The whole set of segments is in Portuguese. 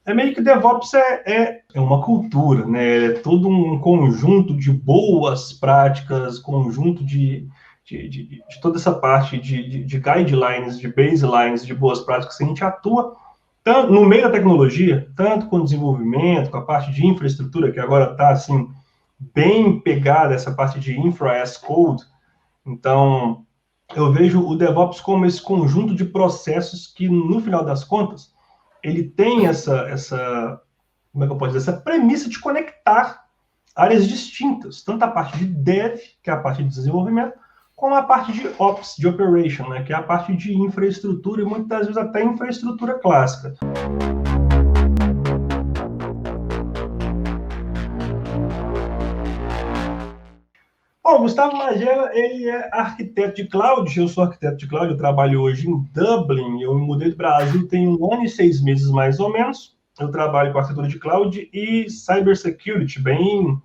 É meio que DevOps é uma cultura, né? É todo um conjunto de boas práticas, conjunto de toda essa parte de guidelines, de baselines, de boas práticas que a gente atua tanto no meio da tecnologia, tanto com o desenvolvimento, com a parte de infraestrutura, que agora está assim, bem pegada, essa parte de infra as code. Então, eu vejo o DevOps como esse conjunto de processos que, no final das contas, ele tem como é que eu posso dizer, essa premissa de conectar áreas distintas, tanto a parte de Dev, que é a parte de desenvolvimento, como a parte de Ops, de Operation, né, que é a parte de infraestrutura e muitas vezes até infraestrutura clássica. Bom, o Gustavo Magela, ele é arquiteto de cloud, eu sou arquiteto de cloud, eu trabalho hoje em Dublin, eu me mudei do Brasil tem 1 ano e 6 meses mais ou menos, eu trabalho com arquitetura de cloud e cybersecurity, bem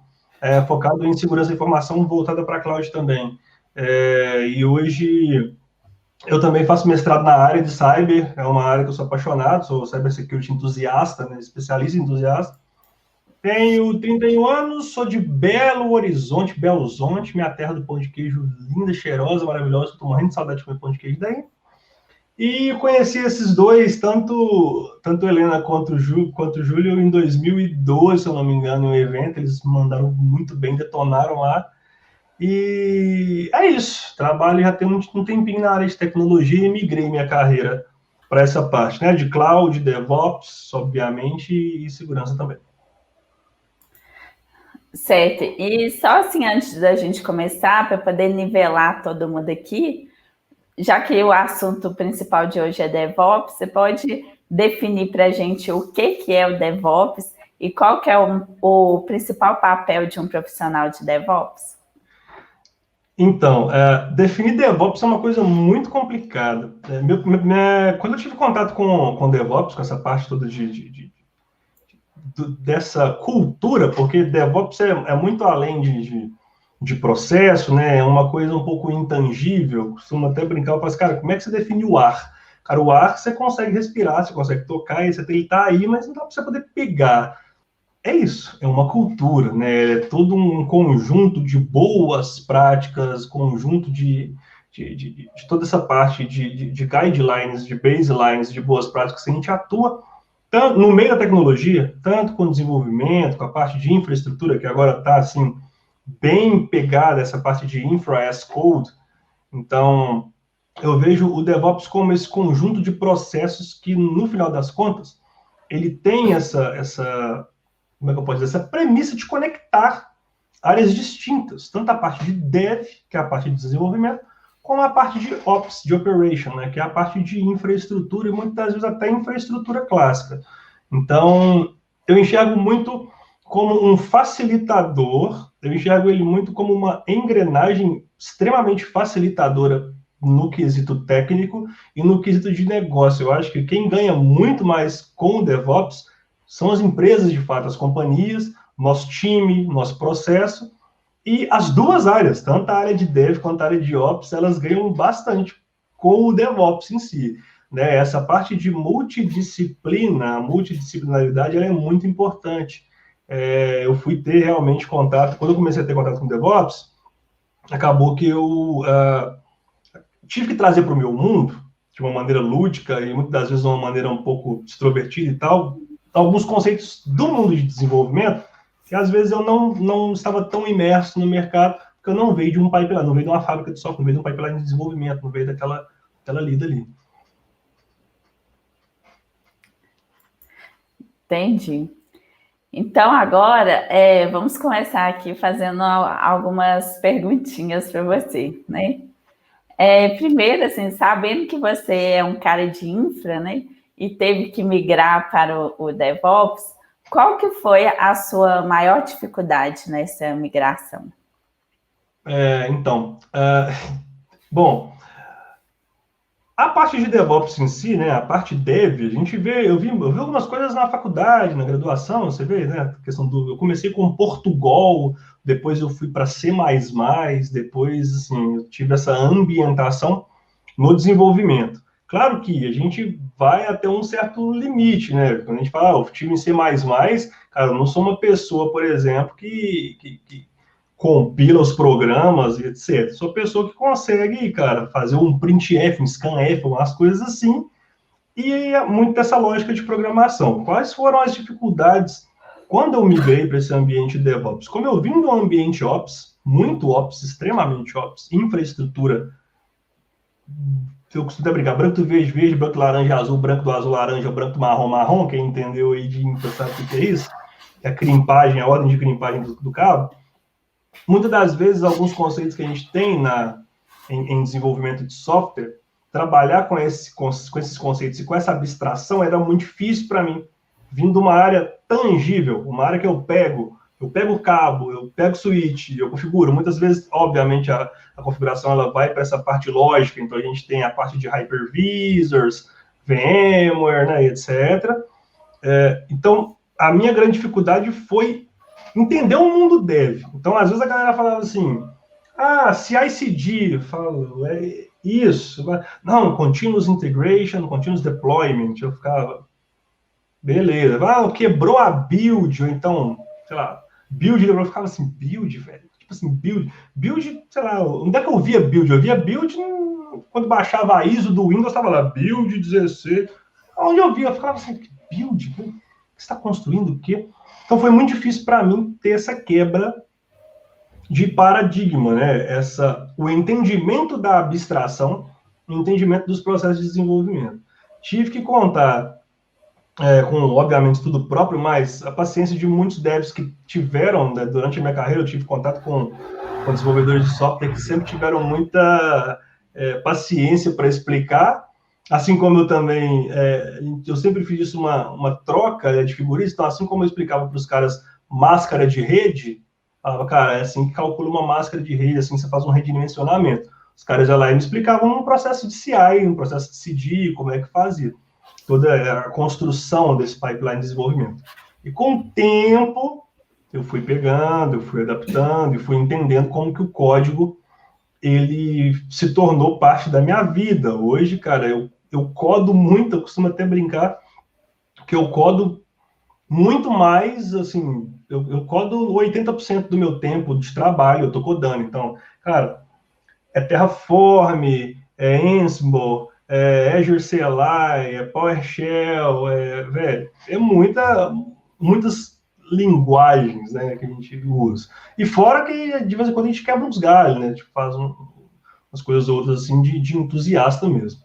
focado em segurança da informação voltada para cloud também. E hoje eu também faço mestrado na área de cyber, é uma área que eu sou apaixonado, sou cybersecurity entusiasta, né, especialista em entusiasta. Tenho 31 anos, sou de Belo Horizonte, Belo Horizonte, minha terra do pão de queijo linda, cheirosa, maravilhosa, estou morrendo de saudade de comer pão de queijo daí. E conheci esses dois, tanto Helena quanto o Júlio, em 2012, se eu não me engano, em um evento, eles mandaram muito bem, detonaram lá. E é isso, trabalho já tem um tempinho na área de tecnologia e migrei minha carreira para essa parte, né, de cloud, DevOps, obviamente, e segurança também. Certo. E só assim, antes da gente começar, para poder nivelar todo mundo aqui, já que o assunto principal de hoje é DevOps, você pode definir para a gente o que é o DevOps e qual que é o principal papel de um profissional de DevOps? Então, definir DevOps é uma coisa muito complicada. Quando eu tive contato com DevOps, com essa parte toda dessa cultura, porque DevOps é muito além de processo, né? É uma coisa um pouco intangível. Costumo até brincar, eu falo assim, cara, como é que você define o ar? Cara, o ar você consegue respirar, você consegue tocar, ele tá aí, mas não dá para você poder pegar. É isso, é uma cultura, né? É todo um conjunto de boas práticas, conjunto de toda essa parte de guidelines, de baselines, de boas práticas que a gente atua tanto no meio da tecnologia, tanto com o desenvolvimento, com a parte de infraestrutura, que agora está assim, bem pegada, essa parte de infra as code. Então, eu vejo o DevOps como esse conjunto de processos que, no final das contas, ele tem como é que eu posso dizer, essa premissa de conectar áreas distintas, tanto a parte de Dev, que é a parte de desenvolvimento, como a parte de Ops, de Operation, né, que é a parte de infraestrutura e muitas vezes até infraestrutura clássica. Então, eu enxergo muito como um facilitador, eu enxergo ele muito como uma engrenagem extremamente facilitadora no quesito técnico e no quesito de negócio. Eu acho que quem ganha muito mais com o DevOps são as empresas, de fato, as companhias, nosso time, nosso processo, e as duas áreas, tanto a área de Dev quanto a área de Ops, elas ganham bastante com o DevOps em si. Né? Essa parte de multidisciplinaridade, ela é muito importante. Eu fui ter realmente contato, quando eu comecei a ter contato com o DevOps, acabou que eu tive que trazer para o meu mundo, de uma maneira lúdica e muitas das vezes de uma maneira um pouco extrovertida e tal, alguns conceitos do mundo de desenvolvimento que às vezes eu não estava tão imerso no mercado, porque eu não veio de um pipeline, não veio de uma fábrica de software, não veio de um pipeline de desenvolvimento, não veio daquela lida ali. Entendi. Então, agora, vamos começar aqui fazendo algumas perguntinhas para você, né? Primeiro, assim, sabendo que você é um cara de infra, né? E teve que migrar para o DevOps, qual que foi a sua maior dificuldade nessa migração? Bom, a parte de DevOps em si, né, a parte Dev, eu vi algumas coisas na faculdade, na graduação, você vê, né, a questão eu comecei com Portugal, depois eu fui para C++, depois, assim, eu tive essa ambientação no desenvolvimento. Claro que a gente vai até um certo limite, né? Quando a gente fala, o time em C++, cara, eu não sou uma pessoa, por exemplo, que compila os programas e etc. Sou pessoa que consegue, cara, fazer um printf, um scanf, umas coisas assim, e é muito dessa lógica de programação. Quais foram as dificuldades quando eu migrei para esse ambiente de DevOps? Como eu vim do ambiente Ops, muito Ops, extremamente Ops, infraestrutura, eu costumo até brincar, branco do verde, verde, branco do laranja, azul, branco do azul, laranja, branco do marrom, marrom, quem entendeu aí de infra sabe o que é isso? É a crimpagem, a ordem de crimpagem do cabo. Muitas das vezes, alguns conceitos que a gente tem em desenvolvimento de software, trabalhar com esses conceitos e com essa abstração era muito difícil para mim, vindo de uma área tangível, uma área que eu pego o cabo, eu pego o switch, eu configuro. Muitas vezes, obviamente, a configuração ela vai para essa parte lógica, então a gente tem a parte de hypervisors, VMware, né, etc. Então, a minha grande dificuldade foi entender o mundo dev. Então, às vezes a galera falava assim, CI/CD, eu falo, é isso. Não, Continuous Integration, Continuous Deployment. Eu ficava, beleza. Quebrou a build, ou então, sei lá, build, eu ficava assim, build, velho. Tipo assim, build, sei lá, onde é que eu via build? Eu via build quando baixava a ISO do Windows, estava lá, build 16. Onde eu via, eu ficava assim, build? O que você está construindo o quê? Então foi muito difícil para mim ter essa quebra de paradigma, né? O entendimento da abstração, o entendimento dos processos de desenvolvimento. Tive que contar com, obviamente, tudo próprio, mas a paciência de muitos devs que tiveram, né, durante a minha carreira, eu tive contato com desenvolvedores de software que sempre tiveram muita paciência para explicar, assim como eu também, eu sempre fiz isso uma troca de figurinhas, então assim como eu explicava para os caras máscara de rede, falava, cara, é assim que calcula uma máscara de rede, assim você faz um redimensionamento. Os caras já lá e me explicavam um processo de CI, um processo de CD, como é que fazia. Toda a construção desse pipeline de desenvolvimento. E com o tempo, eu fui pegando, eu fui adaptando, e fui entendendo como que o código ele se tornou parte da minha vida. Hoje, cara, eu codo muito, eu costumo até brincar que eu codo muito mais, assim, eu codo 80% do meu tempo de trabalho, eu tô codando. Então, cara, é Terraform, é Ansible, Azure CLI, PowerShell, velho, muitas linguagens, né, que a gente usa. E fora que, de vez em quando, a gente quebra uns galhos, né, tipo, faz umas coisas outras, assim, de entusiasta mesmo.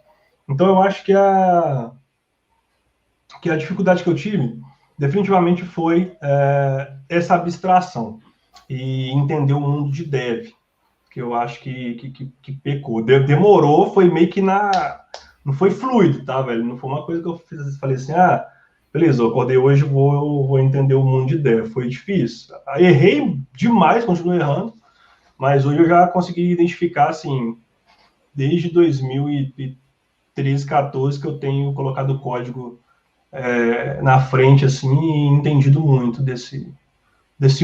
Então, eu acho que a dificuldade que eu tive, definitivamente, foi essa abstração e entender o mundo de dev, que eu acho que pecou. Demorou, foi meio que não foi fluido, tá, velho? Não foi uma coisa que eu falei assim, beleza, eu acordei hoje, vou entender o mundo de dev. Foi difícil. Errei demais, continuo errando, mas hoje eu já consegui identificar, assim, desde 2013, 14, que eu tenho colocado o código na frente, assim, e entendido muito desse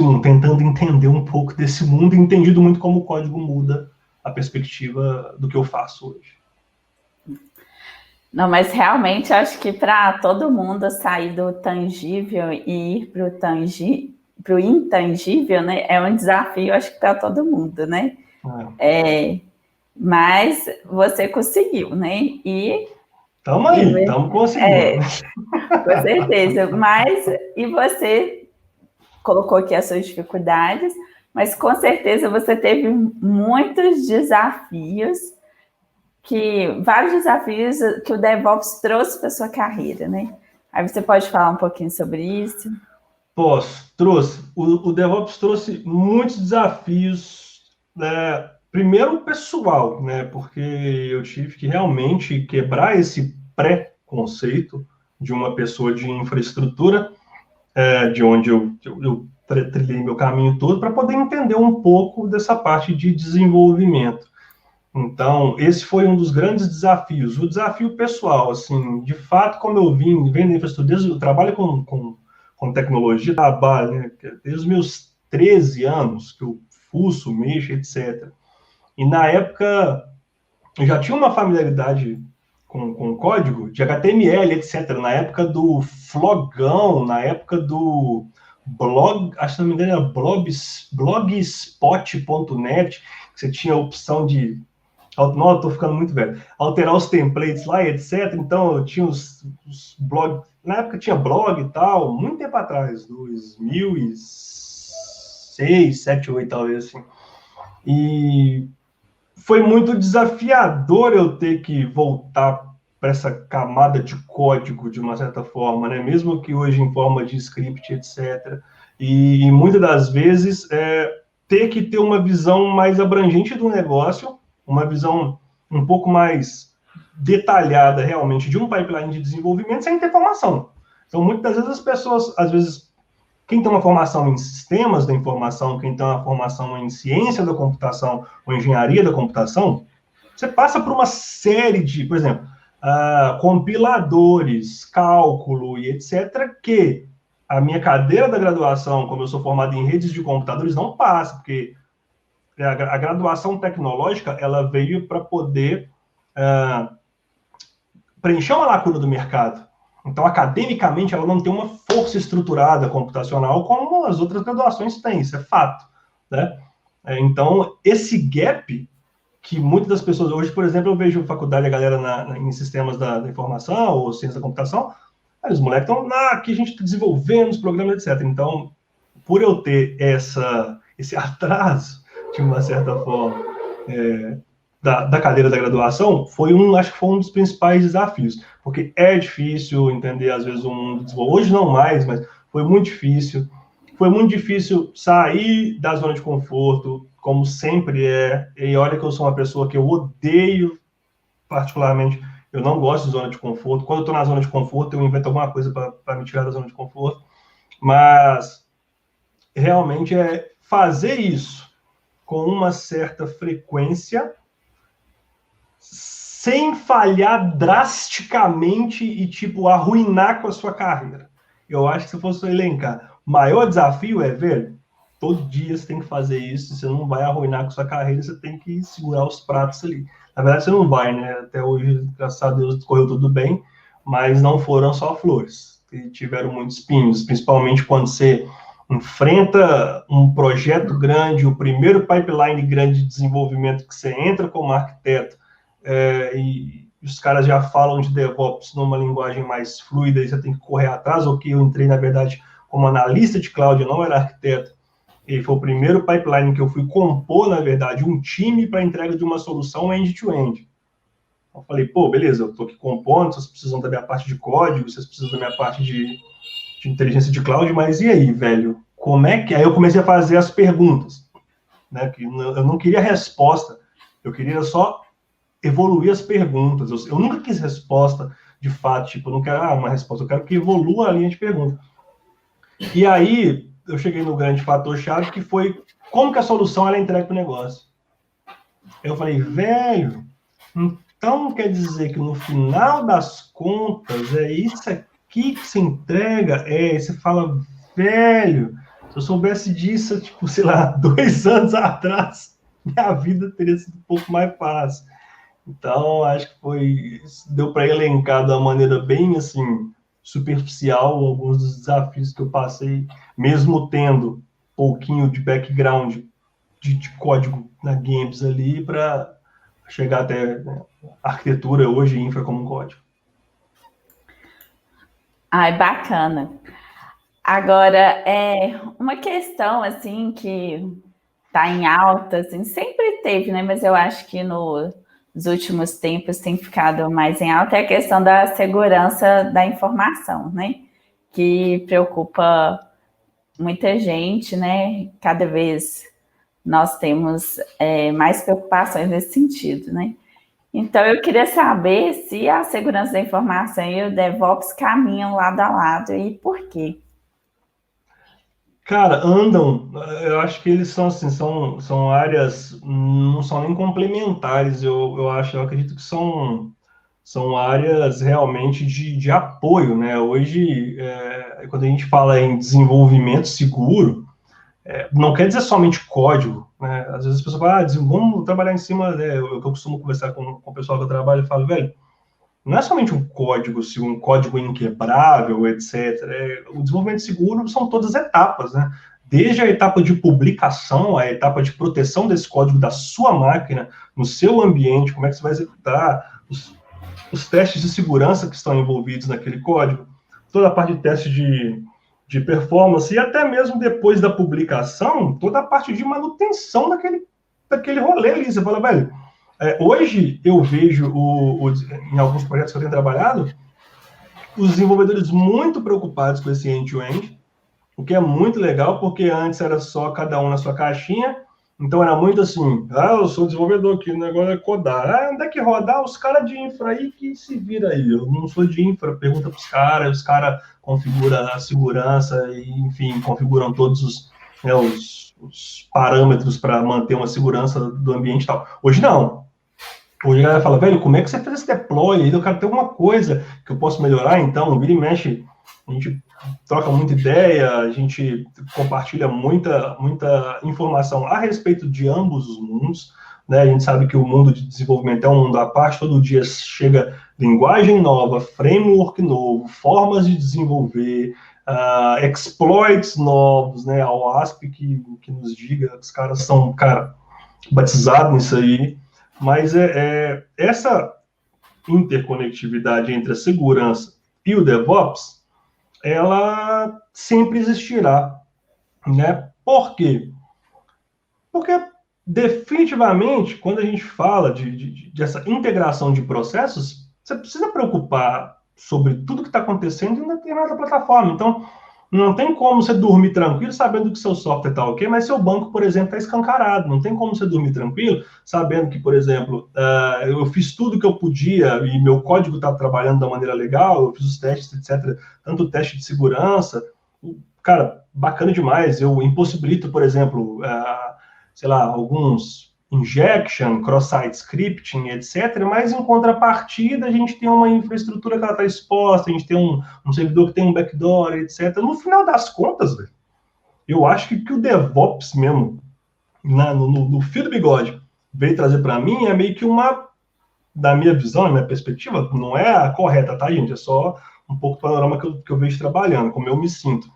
mundo, tentando entender um pouco desse mundo e entendido muito como o código muda a perspectiva do que eu faço hoje. Não, mas realmente acho que para todo mundo sair do tangível e ir para o intangível, né, é um desafio, acho que para todo mundo, né? Mas você conseguiu, né? Estamos conseguindo. Com certeza. E você colocou aqui as suas dificuldades, mas com certeza você teve muitos desafios, vários desafios que o DevOps trouxe para sua carreira, né? Aí você pode falar um pouquinho sobre isso? Trouxe. O DevOps trouxe muitos desafios, né? Primeiro pessoal, né? Porque eu tive que realmente quebrar esse pré-conceito de uma pessoa de infraestrutura, de onde eu trilhei meu caminho todo, para poder entender um pouco dessa parte de desenvolvimento. Então, esse foi um dos grandes desafios. O desafio pessoal, assim, de fato, como eu vim da infraestrutura, eu trabalho com tecnologia, trabalho, né, desde os meus 13 anos, que eu fuço, mexo, etc. E na época, eu já tinha uma familiaridade com código de HTML, etc. Na época do Flogão, na época do blog, acho que não me engano era blogspot.net, que você tinha a opção de... Não, eu tô ficando muito velho. Alterar os templates lá, etc. Então, eu tinha os blogs... Na época tinha blog e tal, muito tempo atrás, 2006, 2007, 2008, talvez, assim. E foi muito desafiador eu ter que voltar para essa camada de código, de uma certa forma, né? Mesmo que hoje em forma de script, etc. E muitas das vezes ter que ter uma visão mais abrangente do negócio, uma visão um pouco mais detalhada realmente de um pipeline de desenvolvimento sem ter formação. Então, muitas das vezes as pessoas, às vezes, quem tem uma formação em sistemas da informação, quem tem uma formação em ciência da computação ou engenharia da computação, você passa por uma série de, por exemplo, compiladores, cálculo e etc., que a minha cadeira da graduação, como eu sou formado em redes de computadores, não passa, porque a graduação tecnológica ela veio para poder preencher uma lacuna do mercado. Então, academicamente, ela não tem uma força estruturada computacional como as outras graduações têm, isso é fato, né? Então, esse gap que muitas das pessoas... Hoje, por exemplo, eu vejo faculdade, a galera em sistemas da informação ou ciência da computação, aí os moleques estão aqui a gente está desenvolvendo os programas, etc. Então, por eu ter esse atraso, de uma certa forma, da cadeira da graduação, acho que foi um dos principais desafios, porque é difícil entender, às vezes, o mundo desenvolvimento. Hoje não mais, mas foi muito difícil. Foi muito difícil sair da zona de conforto, como sempre é. E olha que eu sou uma pessoa que eu odeio, particularmente, eu não gosto de zona de conforto. Quando eu estou na zona de conforto, eu invento alguma coisa para me tirar da zona de conforto. Mas, realmente, fazer isso com uma certa frequência, sem falhar drasticamente e, tipo, arruinar com a sua carreira. Eu acho que se fosse elencar, o maior desafio velho, todo dia você tem que fazer isso, você não vai arruinar com a sua carreira, você tem que segurar os pratos ali. Na verdade, você não vai, né? Até hoje, graças a Deus, correu tudo bem, mas não foram só flores. Tiveram muitos espinhos, principalmente quando você enfrenta um projeto grande, o primeiro pipeline grande de desenvolvimento que você entra como arquiteto, e os caras já falam de DevOps numa linguagem mais fluida, e você tem que correr atrás, ou que eu entrei, na verdade, como analista de cloud, eu não era arquiteto, e foi o primeiro pipeline que eu fui compor, na verdade, um time para entrega de uma solução end-to-end. Eu falei, pô, beleza, eu estou aqui compondo, vocês precisam da minha parte de código, vocês precisam da minha parte de inteligência de cloud, mas e aí, velho? Como é que... Aí eu comecei a fazer as perguntas, né? Que eu não queria resposta, eu queria só evoluir as perguntas. Eu nunca quis resposta de fato, tipo, eu não quero uma resposta, eu quero que evolua a linha de pergunta. E aí, eu cheguei no grande fator-chave, que foi como que a solução ela é entregue para o negócio. Eu falei, velho, então quer dizer que no final das contas é isso aqui que se entrega? Você fala, velho, se eu soubesse disso, tipo, sei lá, 2 anos atrás, minha vida teria sido um pouco mais fácil. Então, acho que deu para elencar de uma maneira bem, assim, superficial alguns dos desafios que eu passei, mesmo tendo um pouquinho de background de código na Games ali, para chegar até, né, arquitetura hoje e infra como um código. Ai, bacana. Agora, uma questão, assim, que está em alta, assim, sempre teve, né? Mas eu acho que nos últimos tempos tem ficado mais em alta, é a questão da segurança da informação, né? Que preocupa muita gente, né? Cada vez nós temos mais preocupações nesse sentido, né? Então, eu queria saber se a segurança da informação e o DevOps caminham lado a lado e por quê? Cara, andam. Eu acho que eles são assim, são áreas, não são nem complementares. Eu acredito que são áreas realmente de apoio, né? Hoje, quando a gente fala em desenvolvimento seguro, não quer dizer somente código, né? Às vezes as pessoas falam, vamos trabalhar em cima, né? Eu costumo conversar com o pessoal que eu trabalho e falo, velho, não é somente um código, se um código inquebrável, etc. O desenvolvimento seguro são todas etapas, né? Desde a etapa de publicação, a etapa de proteção desse código da sua máquina, no seu ambiente, como é que você vai executar, os testes de segurança que estão envolvidos naquele código, toda a parte de teste de performance, e até mesmo depois da publicação, toda a parte de manutenção daquele rolê ali. Você fala, velho, hoje eu vejo, em alguns projetos que eu tenho trabalhado, os desenvolvedores muito preocupados com esse end-to-end, o que é muito legal, porque antes era só cada um na sua caixinha, então era muito assim, eu sou desenvolvedor aqui, o negócio é codar. Onde é que rodar? Os caras de infra aí que se vira aí. Eu não sou de infra, pergunta para os caras configuram a segurança, e, enfim, configuram todos os parâmetros para manter uma segurança do ambiente e tal. Hoje não. Hoje a galera fala, velho, como é que você fez esse deploy? Eu quero ter alguma coisa que eu posso melhorar, então, vira e mexe, a gente troca muita ideia, a gente compartilha muita informação a respeito de ambos os mundos, né? A gente sabe que o mundo de desenvolvimento é um mundo à parte, todo dia chega linguagem nova, framework novo, formas de desenvolver, exploits novos, né? A OASP que nos diga, os caras são, batizados nisso aí, mas essa interconectividade entre a segurança e o DevOps, ela sempre existirá, né? Por quê? Porque, definitivamente, quando a gente fala dessa integração de processos, você precisa preocupar sobre tudo que está acontecendo em determinada plataforma. Então, não tem como você dormir tranquilo sabendo que seu software está ok, mas seu banco, por exemplo, está escancarado. Não tem como você dormir tranquilo sabendo que, por exemplo, eu fiz tudo que eu podia e meu código está trabalhando da maneira legal, eu fiz os testes, etc. Tanto o teste de segurança. Cara, bacana demais. Eu impossibilito, por exemplo, sei lá, alguns injection, cross-site scripting, etc. Mas, em contrapartida, a gente tem uma infraestrutura que ela está exposta, a gente tem um servidor que tem um backdoor, etc. No final das contas, velho, eu acho que o DevOps mesmo, no fio do bigode, veio trazer para mim, é meio que da minha visão, da minha perspectiva, não é a correta, tá, gente? É só um pouco do panorama que eu vejo trabalhando, como eu me sinto.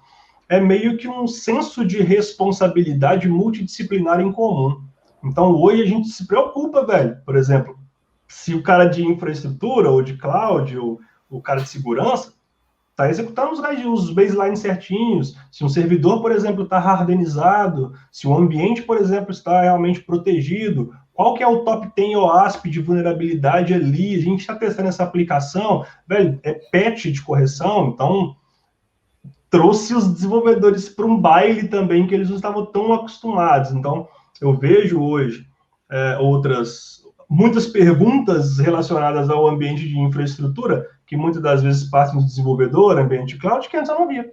É meio que um senso de responsabilidade multidisciplinar em comum. Então, hoje a gente se preocupa, velho. Por exemplo, se o cara de infraestrutura, ou de cloud, ou o cara de segurança, está executando os baselines certinhos, se um servidor, por exemplo, está hardenizado, se o ambiente, por exemplo, está realmente protegido, qual que é o top 10 OASP de vulnerabilidade ali, a gente está testando essa aplicação, velho, é patch de correção, então trouxe os desenvolvedores para um baile também que eles não estavam tão acostumados. Então, eu vejo hoje muitas perguntas relacionadas ao ambiente de infraestrutura, que muitas das vezes partem do desenvolvedor, ambiente cloud, que antes eu não via.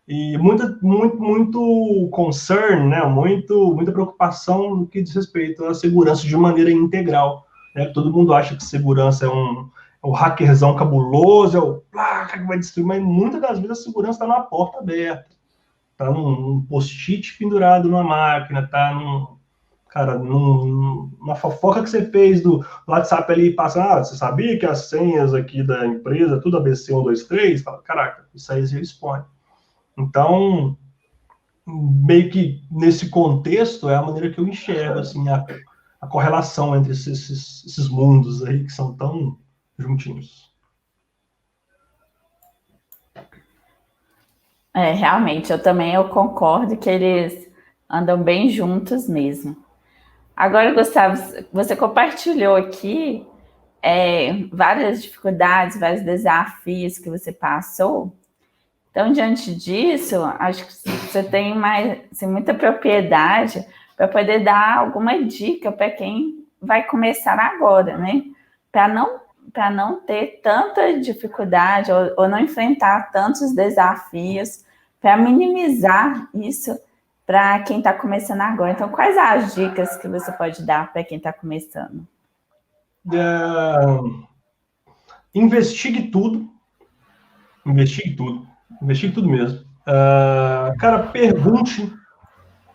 E muito concern, né? Muita preocupação no que diz respeito à segurança de maneira integral. Né? Todo mundo acha que segurança é o hackerzão cabuloso, é o que vai destruir, mas muitas das vezes a segurança está numa porta aberta, está num post-it pendurado numa máquina, está numa fofoca que você fez do WhatsApp ali, passa, você sabia que as senhas aqui da empresa, tudo ABC 123? Fala, caraca, isso aí se expõe. Então, meio que nesse contexto é a maneira que eu enxergo assim, a correlação entre esses mundos aí que são tão juntinhos. Realmente, eu concordo que eles andam bem juntos mesmo. Agora, Gustavo, você compartilhou aqui várias dificuldades, vários desafios que você passou. Então, diante disso, acho que você tem assim, muita propriedade para poder dar alguma dica para quem vai começar agora, né? Para não ter tanta dificuldade ou não enfrentar tantos desafios, para minimizar isso para quem está começando agora. Então, quais as dicas que você pode dar para quem está começando? Investigue tudo. Investigue tudo mesmo. Cara, pergunte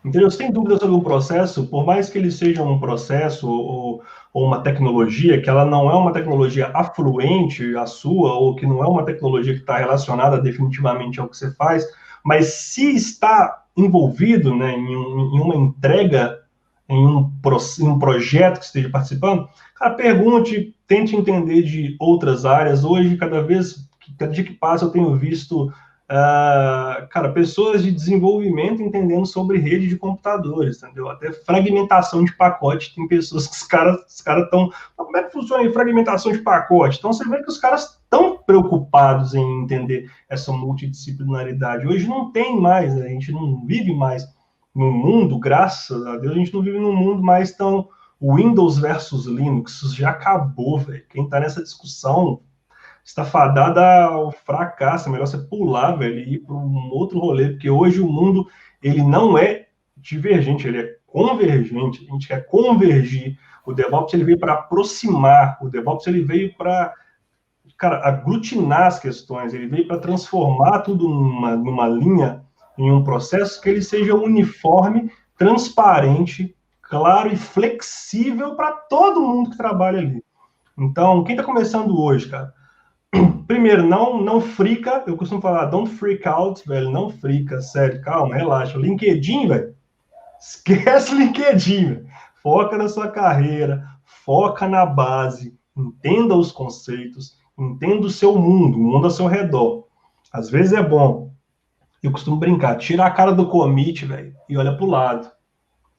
Entendeu? Se tem dúvida sobre um processo, por mais que ele seja um processo ou uma tecnologia, que ela não é uma tecnologia afluente à sua, ou que não é uma tecnologia que está relacionada definitivamente ao que você faz, mas se está envolvido, né, em uma entrega, em um projeto que esteja participando, cara, pergunte, tente entender de outras áreas. Hoje, cada dia que passa, eu tenho visto cara, pessoas de desenvolvimento entendendo sobre rede de computadores, entendeu? Até fragmentação de pacote, tem pessoas que os caras estão... Como é que funciona a fragmentação de pacote? Então, você vê que os caras estão preocupados em entender essa multidisciplinaridade. Hoje não tem mais, né? A gente não vive mais num mundo, graças a Deus, a gente não vive num mundo mais tão Windows versus Linux. Isso já acabou, velho. Quem está nessa discussão está fadada ao fracasso. É melhor você pular, velho, e ir para um outro rolê, porque hoje o mundo, ele não é divergente, ele é convergente. A gente quer convergir. O DevOps, ele veio para aproximar. O DevOps, ele veio para, cara, aglutinar as questões. Ele veio para transformar tudo numa linha, em um processo que ele seja uniforme, transparente, claro e flexível para todo mundo que trabalha ali. Então, quem está começando hoje, cara, primeiro, não frica, eu costumo falar, don't freak out, velho, não frica, sério, calma, relaxa. LinkedIn, velho, esquece LinkedIn, velho. Foca na sua carreira, foca na base, entenda os conceitos, entenda o seu mundo, o mundo ao seu redor. Às vezes é bom, eu costumo brincar, tira a cara do commit, velho, e olha pro lado.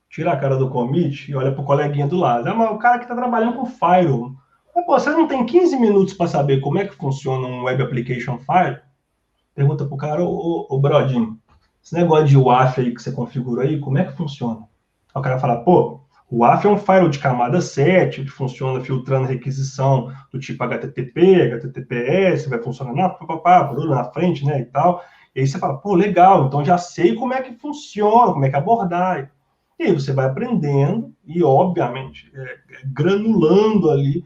Tira a cara do commit e olha pro coleguinha do lado. Mas o cara que tá trabalhando com Firewall. Mas, pô, você não tem 15 minutos para saber como é que funciona um Web Application File? Pergunta pro cara, ô Brodinho, esse negócio de WAF aí que você configurou aí, como é que funciona? Aí o cara fala, pô, o WAF é um firewall de camada 7, que funciona filtrando requisição do tipo HTTP, HTTPS, vai funcionar na frente, né, e tal. E aí você fala, pô, legal, então já sei como é que funciona, como é que abordar. E aí você vai aprendendo e, obviamente, granulando ali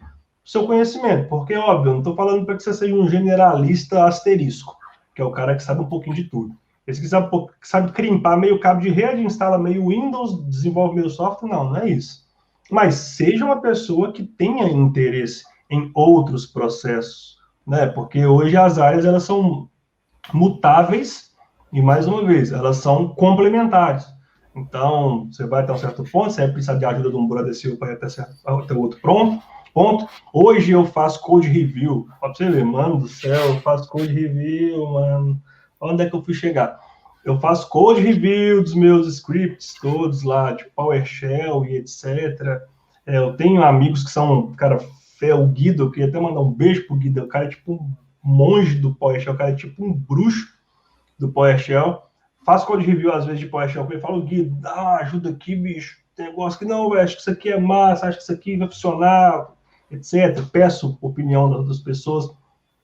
o seu conhecimento. Porque, óbvio, eu não estou falando para que você seja um generalista asterisco, que é o cara que sabe um pouquinho de tudo. Esse que sabe crimpar meio cabo de rede, instala meio Windows, desenvolve meio software, não é isso. Mas seja uma pessoa que tenha interesse em outros processos, né? Porque hoje as áreas, elas são mutáveis e, mais uma vez, elas são complementares. Então, você vai até um certo ponto, você vai precisar de ajuda de um brother seu para ir até outro ponto. Hoje eu faço code review. Para você ver, mano do céu, eu faço code review, mano. Onde é que eu fui chegar? Eu faço code review dos meus scripts todos lá, de PowerShell e etc. Eu tenho amigos que são, cara, o Guido, eu queria até mandar um beijo pro Guido. O cara é tipo um monge do PowerShell, o cara é tipo um bruxo do PowerShell. Faço code review, às vezes, de PowerShell, e falo, Guido, dá uma ajuda aqui, bicho. Tem negócio que não, acho que isso aqui é massa, acho que isso aqui vai funcionar, etc. Peço opinião das pessoas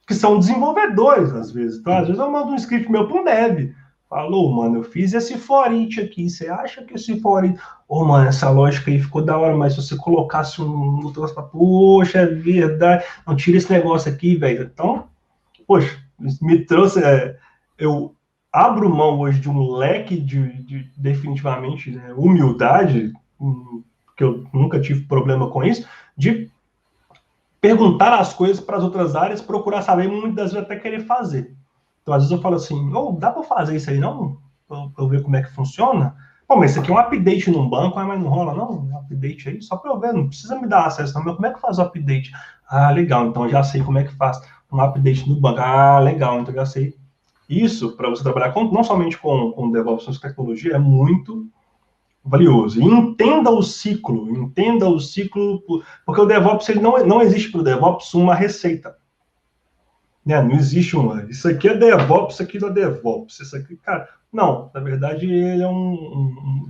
que são desenvolvedores, às vezes. Então, às vezes, eu mando um script meu para um dev. Falou, mano, eu fiz esse for it aqui. Você acha que esse for it... mano, essa lógica aí ficou da hora, mas se você colocasse um troço para... Poxa, é verdade. Não, tira esse negócio aqui, velho. Então, poxa, me trouxe... eu abro mão hoje de um leque de definitivamente, né, humildade, que eu nunca tive problema com isso, de perguntar as coisas para as outras áreas, procurar saber, muitas das vezes até querer fazer. Então, às vezes eu falo assim, dá para fazer isso aí, não? Para eu ver como é que funciona? Pô, mas isso aqui é um update num banco, mas não rola, não? Um update aí, só para eu ver, não precisa me dar acesso, não. Mas como é que faz o update? Ah, legal, então já sei como é que faz um update no banco. Ah, legal, então já sei. Isso, para você trabalhar não somente com DevOps, mas com tecnologia, é muito valioso. E entenda o ciclo, porque o DevOps, ele não existe para o DevOps uma receita. Né? Não existe uma, isso aqui é DevOps, isso aqui não é DevOps, isso aqui, cara, não, na verdade, ele é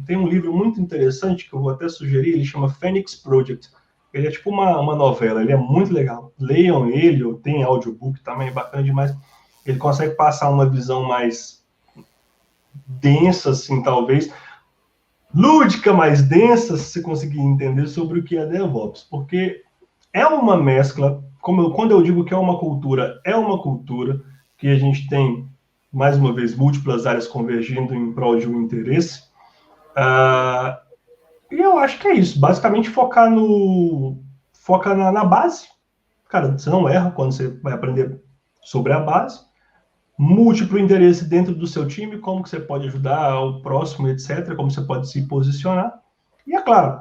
tem um livro muito interessante, que eu vou até sugerir, ele chama Phoenix Project. Ele é tipo uma novela, ele é muito legal. Leiam ele, ou tem audiobook também, é bacana demais. Ele consegue passar uma visão mais densa, assim, talvez, lúdica, mais densa, se você conseguir entender sobre o que é DevOps, porque é uma mescla, quando eu digo que é uma cultura que a gente tem, mais uma vez, múltiplas áreas convergindo em prol de um interesse. E eu acho que é isso. Basicamente, foca na base. Cara, você não erra quando você vai aprender sobre a base. Múltiplo interesse dentro do seu time, como que você pode ajudar o próximo, etc. Como você pode se posicionar. E é claro,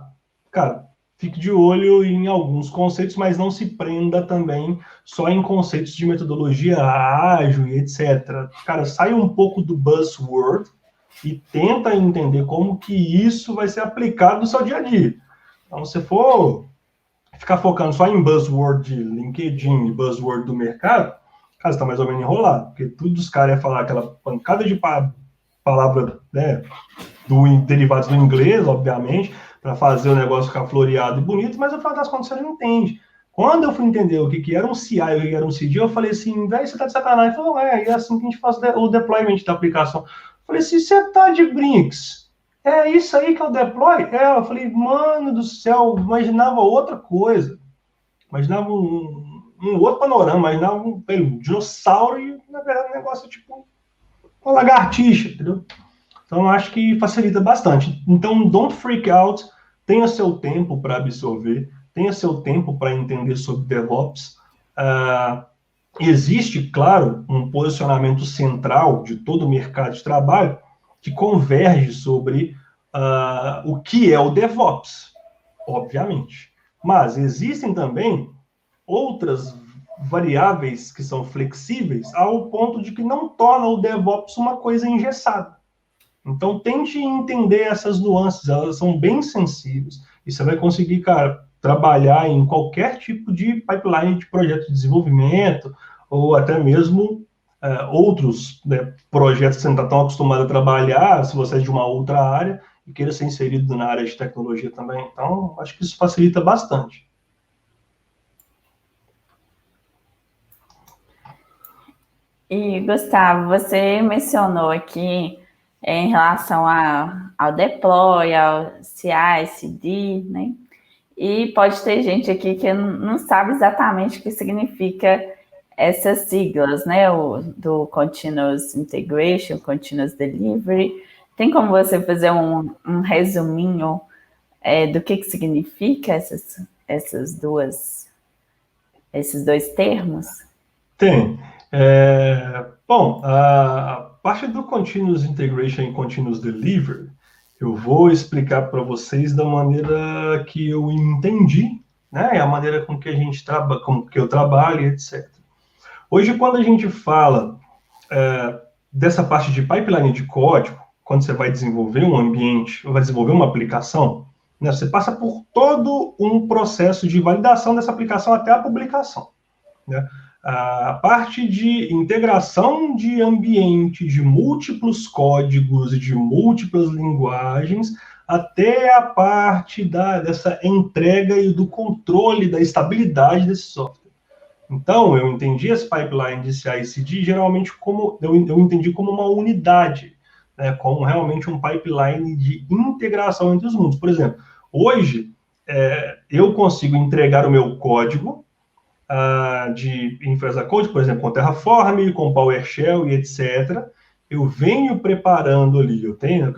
cara, fique de olho em alguns conceitos, mas não se prenda também só em conceitos de metodologia ágil e etc. Cara, sai um pouco do buzzword e tenta entender como que isso vai ser aplicado no seu dia a dia. Então, se for ficar focando só em buzzword de LinkedIn e buzzword do mercado, cara, você está mais ou menos enrolado, porque tudo os caras iam falar aquela pancada de palavra, né, derivados do inglês, obviamente, para fazer o negócio ficar floreado e bonito, mas no final das contas você não entende. Quando eu fui entender o que era um CI e o que era um CD, eu falei assim, velho, você tá de sacanagem. Ele falou, é assim que a gente faz o deployment da aplicação. Eu falei assim, você tá de brinks? É isso aí que é o deploy? Eu falei, mano do céu, imaginava outra coisa. Imaginava um outro panorama, imaginava um dinossauro e, na verdade, um negócio tipo uma lagartixa, entendeu? Então, eu acho que facilita bastante. Então, don't freak out, tenha seu tempo para absorver, tenha seu tempo para entender sobre DevOps. Existe, claro, um posicionamento central de todo o mercado de trabalho que converge sobre o que é o DevOps, obviamente. Mas existem também outras variáveis que são flexíveis ao ponto de que não torna o DevOps uma coisa engessada. Então, tente entender essas nuances, elas são bem sensíveis, e você vai conseguir, cara, trabalhar em qualquer tipo de pipeline de projeto de desenvolvimento, ou até mesmo outros, né, projetos que você não está tão acostumado a trabalhar, se você é de uma outra área, e queira ser inserido na área de tecnologia também. Então, acho que isso facilita bastante. E, Gustavo, você mencionou aqui em relação ao deploy, ao CI, CD, né? E pode ter gente aqui que não sabe exatamente o que significa essas siglas, né? Do Continuous Integration, Continuous Delivery. Tem como você fazer um resuminho do que significa esses dois termos? Tem. Bom, a parte do Continuous Integration e Continuous Delivery, eu vou explicar para vocês da maneira que eu entendi, né? A maneira com que a gente trabalha, com que eu trabalho, etc. Hoje, quando a gente fala dessa parte de pipeline de código, quando você vai desenvolver um ambiente, ou vai desenvolver uma aplicação, né, você passa por todo um processo de validação dessa aplicação até a publicação, né? A parte de integração de ambiente, de múltiplos códigos e de múltiplas linguagens, até a parte dessa entrega e do controle da estabilidade desse software. Então, eu entendi esse pipeline de CI/CD geralmente como eu entendi como uma unidade, né, como realmente um pipeline de integração entre os mundos. Por exemplo, hoje eu consigo entregar o meu código de Infra Code, por exemplo, com Terraform, com PowerShell e etc. Eu venho preparando ali, eu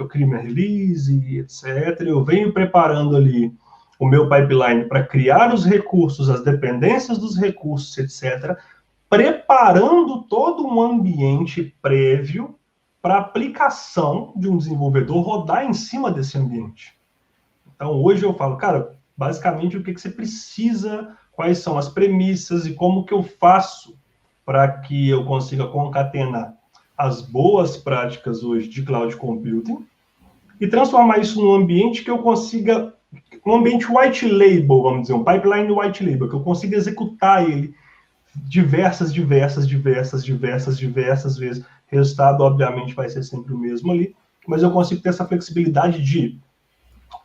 crio minha release e etc. Eu venho preparando ali o meu pipeline para criar os recursos, as dependências dos recursos, etc., preparando todo um ambiente prévio para a aplicação de um desenvolvedor rodar em cima desse ambiente. Então, hoje eu falo, cara, basicamente o que você precisa, quais são as premissas e como que eu faço para que eu consiga concatenar as boas práticas hoje de cloud computing e transformar isso num ambiente que eu consiga, um ambiente white label, vamos dizer, um pipeline white label, que eu consiga executar ele diversas vezes. O resultado, obviamente, vai ser sempre o mesmo ali, mas eu consigo ter essa flexibilidade de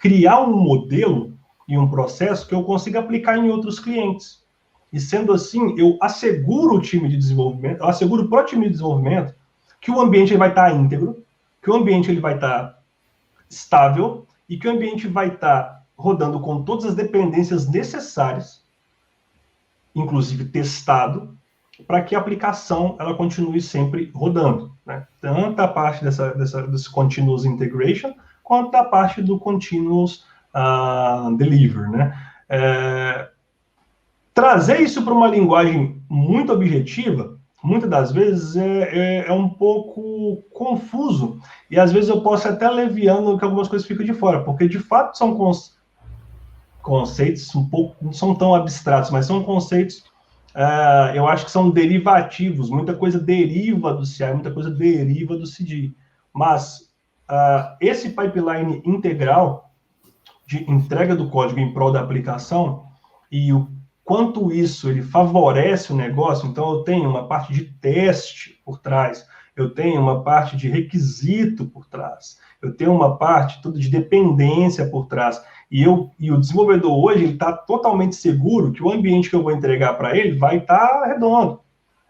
criar um modelo e um processo que eu consiga aplicar em outros clientes. E sendo assim, eu asseguro o time de desenvolvimento, eu asseguro para o time de desenvolvimento que o ambiente ele vai estar íntegro, que o ambiente ele vai estar estável e que o ambiente vai estar rodando com todas as dependências necessárias, inclusive testado, para que a aplicação ela continue sempre rodando, né? Tanto a parte desse continuous integration, quanto da parte do continuous delivery, né? Trazer isso para uma linguagem muito objetiva, muitas das vezes é um pouco confuso, e às vezes eu posso até leviando que algumas coisas ficam de fora, porque de fato são conceitos um pouco, não são tão abstratos, mas são conceitos, eu acho que são derivativos, muita coisa deriva do CI, muita coisa deriva do CD, mas esse pipeline integral de entrega do código em prol da aplicação e o quanto isso ele favorece o negócio, então eu tenho uma parte de teste por trás, eu tenho uma parte de requisito por trás, eu tenho uma parte toda de dependência por trás, e o desenvolvedor hoje ele está totalmente seguro que o ambiente que eu vou entregar para ele vai estar redondo.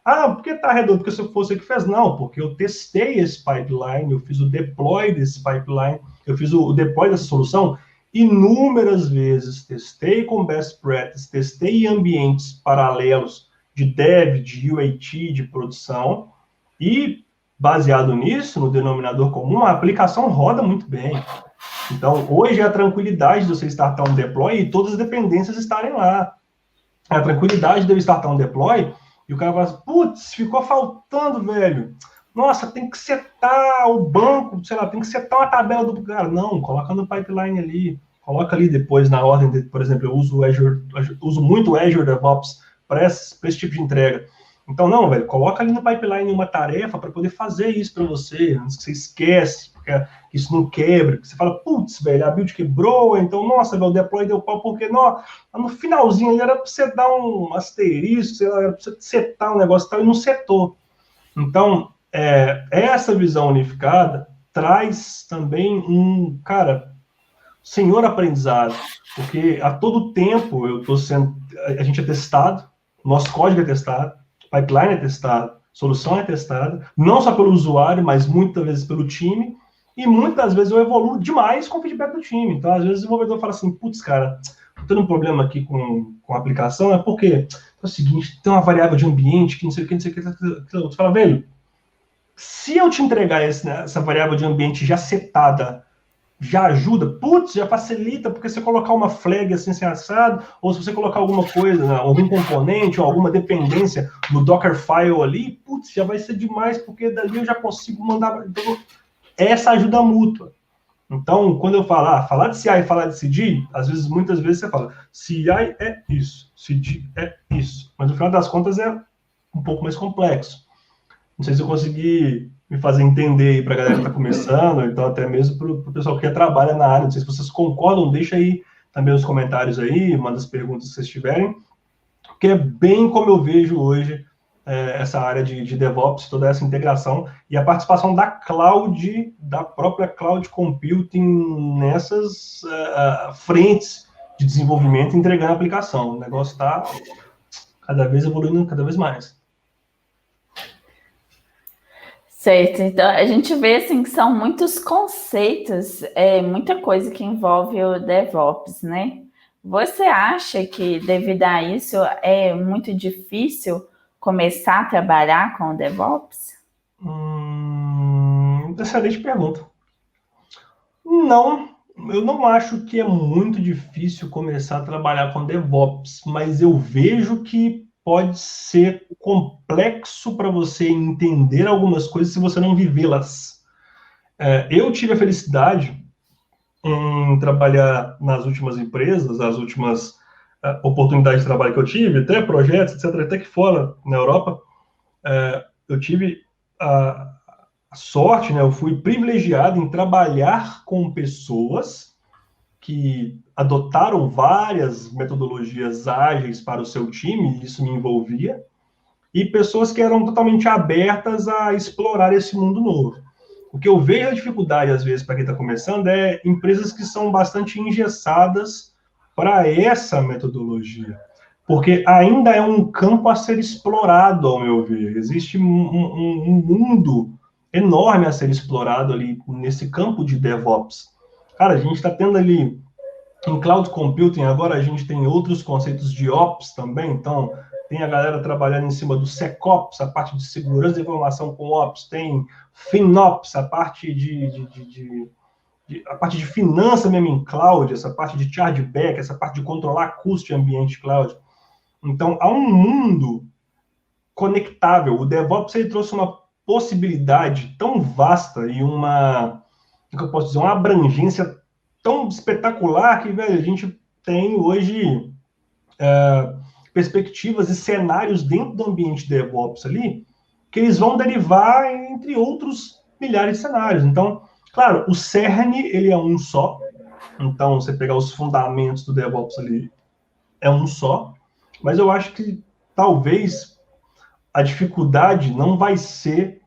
Por que está redondo? Porque se eu fosse que fez? Não, porque eu testei esse pipeline, eu fiz o deploy desse pipeline, eu fiz o deploy dessa solução inúmeras vezes, testei com best practice, testei em ambientes paralelos de dev, de UAT, de produção, e baseado nisso, no denominador comum, a aplicação roda muito bem. Então, hoje é a tranquilidade de você startar um deploy e todas as dependências estarem lá. A tranquilidade de eu startar um deploy e o cara fala assim, putz, ficou faltando, velho. Nossa, tem que setar o banco, sei lá, tem que setar uma tabela do cara. Não, coloca no pipeline ali. Coloca ali depois na ordem, por exemplo, eu uso muito o Azure DevOps para esse tipo de entrega. Então, não, velho, coloca ali no pipeline uma tarefa para poder fazer isso para você, antes que você esquece, porque isso não quebra, que você fala, putz, velho, a build quebrou, então, nossa, velho, o deploy deu pau, porque no finalzinho ali era para você dar um asterisco, sei lá, era para você setar um negócio e tal, e não setou. Então, essa visão unificada traz também senhor aprendizado, porque a todo tempo a gente é testado, nosso código é testado, pipeline é testado, solução é testada, não só pelo usuário, mas muitas vezes pelo time, e muitas vezes eu evoluo demais com o feedback do time. Então, às vezes o desenvolvedor fala assim, putz, cara, tô tendo um problema aqui com a aplicação, é porque é o seguinte, tem uma variável de ambiente que não sei o que, você fala, velho, se eu te entregar essa variável de ambiente já setada, já ajuda, putz, já facilita, porque você colocar uma flag assim, assado, ou se você colocar alguma coisa, algum componente, ou alguma dependência no Dockerfile ali, putz, já vai ser demais, porque dali eu já consigo mandar. Então, essa ajuda mútua. Então, quando eu falar de CI e falar de CD, muitas vezes você fala, CI é isso, CD é isso. Mas no final das contas é um pouco mais complexo. Não sei se eu consegui me fazer entender aí para a galera que está começando, então até mesmo para o pessoal que trabalha na área. Não sei se vocês concordam, deixa aí também os comentários aí, manda as perguntas que vocês tiverem, porque é bem como eu vejo hoje essa área de DevOps, toda essa integração e a participação da cloud, da própria cloud computing nessas frentes de desenvolvimento, entregando a aplicação. O negócio está cada vez evoluindo cada vez mais. Certo, então a gente vê assim que são muitos conceitos, muita coisa que envolve o DevOps, né? Você acha que devido a isso é muito difícil começar a trabalhar com o DevOps? Excelente pergunta. Não, eu não acho que é muito difícil começar a trabalhar com DevOps, mas eu vejo que pode ser complexo para você entender algumas coisas se você não vivê-las. Eu tive a felicidade em trabalhar nas últimas empresas, as últimas oportunidades de trabalho que eu tive, até projetos, etc., até que fora, na Europa, eu tive a sorte, né, eu fui privilegiado em trabalhar com pessoas que adotaram várias metodologias ágeis para o seu time, isso me envolvia, e pessoas que eram totalmente abertas a explorar esse mundo novo. O que eu vejo a dificuldade, às vezes, para quem está começando, é empresas que são bastante engessadas para essa metodologia, porque ainda é um campo a ser explorado, ao meu ver. Existe um mundo enorme a ser explorado ali nesse campo de DevOps. Cara, a gente está tendo ali em Cloud Computing, agora a gente tem outros conceitos de Ops também, então tem a galera trabalhando em cima do SecOps, a parte de segurança da informação com Ops, tem FinOps, a parte de a parte de finança mesmo em cloud, essa parte de chargeback, essa parte de controlar custo de ambiente cloud. Então, há um mundo conectável. O DevOps ele trouxe uma possibilidade tão vasta e uma, o que eu posso dizer, uma abrangência tão espetacular que, velho, a gente tem hoje perspectivas e cenários dentro do ambiente DevOps ali que eles vão derivar entre outros milhares de cenários. Então, claro, o cerne, ele é um só. Então, você pegar os fundamentos do DevOps ali, é um só. Mas eu acho que, talvez, a dificuldade não vai ser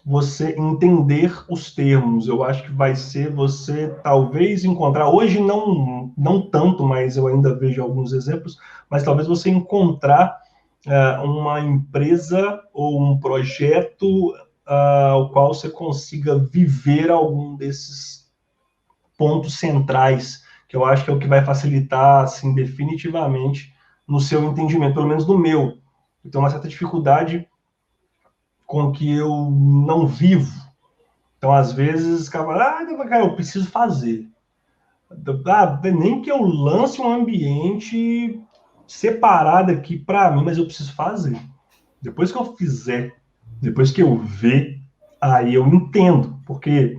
você entender os termos. Eu acho que vai ser você, talvez, encontrar... Hoje, não tanto, mas eu ainda vejo alguns exemplos, mas talvez você encontrar uma empresa ou um projeto o qual você consiga viver algum desses pontos centrais, que eu acho que é o que vai facilitar, assim, definitivamente, no seu entendimento, pelo menos no meu. Eu tenho uma certa dificuldade com que eu não vivo. Então, às vezes, cara, eu preciso fazer. Nem que eu lance um ambiente separado aqui para mim, mas eu preciso fazer. Depois que eu fizer, depois que eu ver, aí eu entendo, porque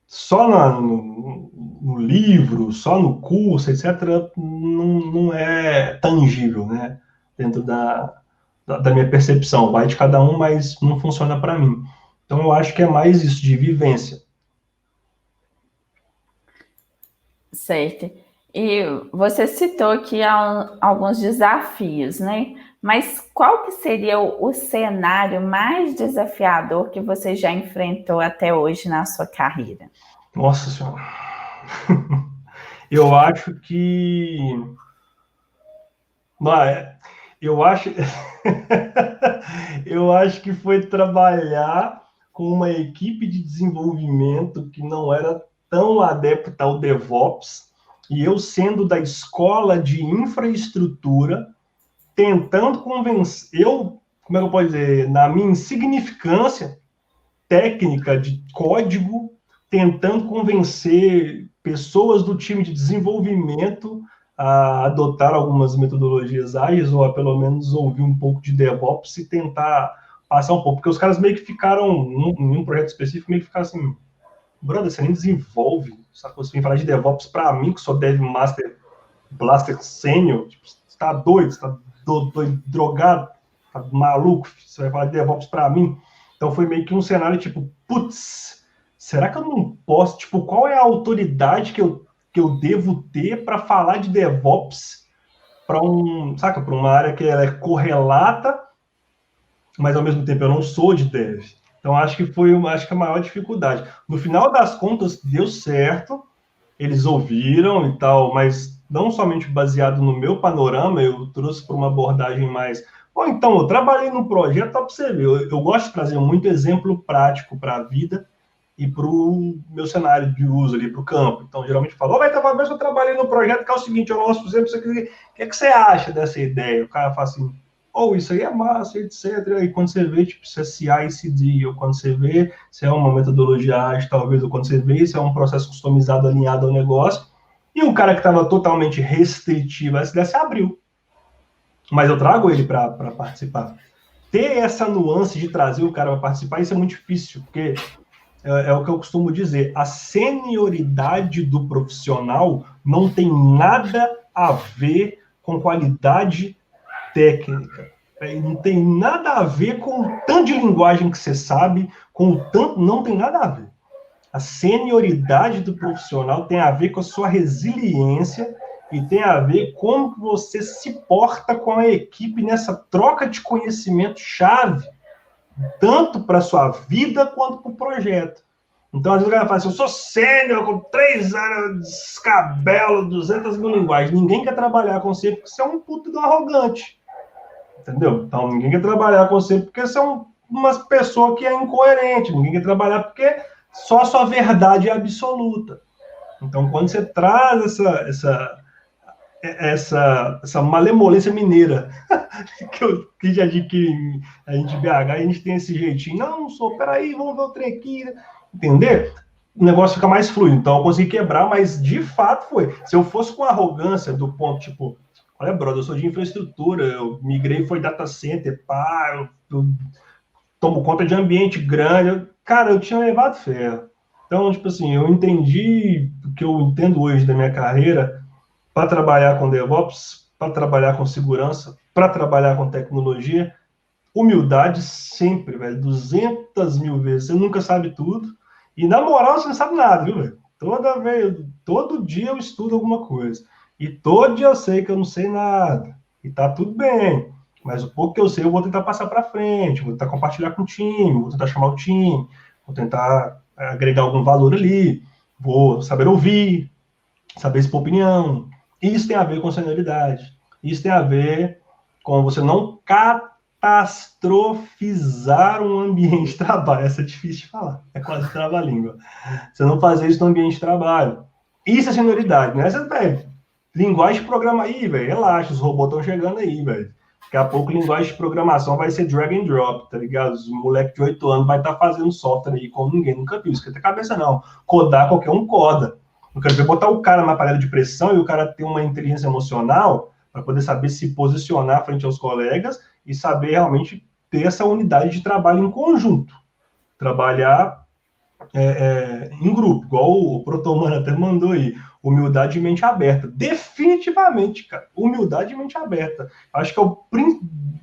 só no livro, só no curso, etc., não é tangível, né? Dentro da minha percepção. Vai de cada um, mas não funciona para mim. Então, eu acho que é mais isso, de vivência. Certo. E você citou aqui alguns desafios, né? Mas qual que seria o cenário mais desafiador que você já enfrentou até hoje na sua carreira? Nossa Senhora. Eu acho que... Eu acho... eu acho que foi trabalhar com uma equipe de desenvolvimento que não era tão adepta ao DevOps, e eu sendo da escola de infraestrutura, tentando convencer... como é que eu posso dizer? Na minha insignificância técnica de código, tentando convencer pessoas do time de desenvolvimento a adotar algumas metodologias ágeis, ou a pelo menos ouvir um pouco de DevOps e tentar passar um pouco, porque os caras meio que ficaram, em um projeto específico, meio que ficaram assim, brother, você nem desenvolve, sabe? Você vem falar de DevOps para mim, que sou Dev Master Blaster Sênior, tipo, você tá doido, você tá drogado, tá maluco, você vai falar de DevOps para mim? Então foi meio que um cenário tipo, putz, será que eu não posso, tipo, qual é a autoridade que eu devo ter para falar de DevOps para para uma área que ela é correlata, mas ao mesmo tempo eu não sou de Dev. Então acho que foi a maior dificuldade. No final das contas deu certo, eles ouviram e tal, mas não somente baseado no meu panorama, eu trouxe para uma abordagem mais... Bom, então, eu trabalhei no projeto, para você ver, eu gosto de trazer muito exemplo prático para a vida e para o meu cenário de uso ali, para o campo. Então, geralmente falo, vai trabalhar, eu trabalhei no projeto, que é o seguinte, eu lanço, por exemplo, o que você acha dessa ideia? O cara fala assim, isso aí é massa, etc. E quando você vê, tipo, se é CI/CD, ou quando você vê se é uma metodologia ágil, talvez, ou quando você vê se é um processo customizado, alinhado ao negócio, e um cara que estava totalmente restritivo, essa ideia se abriu. Mas eu trago ele para participar. Ter essa nuance de trazer o cara para participar, isso é muito difícil, porque é o que eu costumo dizer, a senioridade do profissional não tem nada a ver com qualidade técnica. Não tem nada a ver com o tanto de linguagem que você sabe, não tem nada a ver. A senioridade do profissional tem a ver com a sua resiliência e tem a ver como você se porta com a equipe nessa troca de conhecimento-chave, tanto para a sua vida quanto para o projeto. Então, às vezes o cara fala assim, eu sou sênior, com 3 anos, descabelo, 200 mil linguagens. Ninguém quer trabalhar com você porque você é um puto do arrogante. Entendeu? Então, ninguém quer trabalhar com você porque você é uma pessoa que é incoerente. Ninguém quer trabalhar porque só a sua verdade é absoluta. Então, quando você traz essa malemolência mineira, que já diz que a gente BH, a gente tem esse jeitinho, não sou, peraí, vamos ver o trem aqui, entender? o negócio fica mais fluido. Então eu consegui quebrar, mas de fato foi. Se eu fosse com arrogância do ponto, tipo, olha, brother, eu sou de infraestrutura, eu migrei, foi data center, pá, eu tomo conta de ambiente grande. Cara, eu tinha levado ferro. Então, tipo assim, eu entendi o que eu entendo hoje da minha carreira para trabalhar com DevOps, para trabalhar com segurança, para trabalhar com tecnologia. Humildade sempre, velho, 200 mil vezes. Você nunca sabe tudo. E na moral, você não sabe nada, viu, velho? Toda vez, todo dia eu estudo alguma coisa. E todo dia eu sei que eu não sei nada. E tá tudo bem. Mas o pouco que eu sei, eu vou tentar passar para frente, vou tentar compartilhar com o time, vou tentar chamar o time, vou tentar agregar algum valor ali, vou saber ouvir, saber expor opinião. Isso tem a ver com senioridade. Isso tem a ver com você não catastrofizar um ambiente de trabalho. Essa é difícil de falar. É quase trava-língua. Você não fazer isso no ambiente de trabalho. Isso é senioridade, né? Você, velho, linguagem de programa aí, velho. Relaxa, os robôs estão chegando aí, velho. Daqui a pouco, linguagem de programação vai ser drag and drop, tá ligado? Os moleques de 8 anos vai estar fazendo software aí como ninguém nunca viu. Isso que tem cabeça, não. Codar, qualquer um coda. Eu quero ver botar o cara na panela de pressão e o cara ter uma inteligência emocional para poder saber se posicionar frente aos colegas e saber realmente ter essa unidade de trabalho em conjunto. Trabalhar em grupo, igual o Protomano até mandou aí. Humildade e mente aberta. Definitivamente, cara. Humildade e mente aberta. Acho que é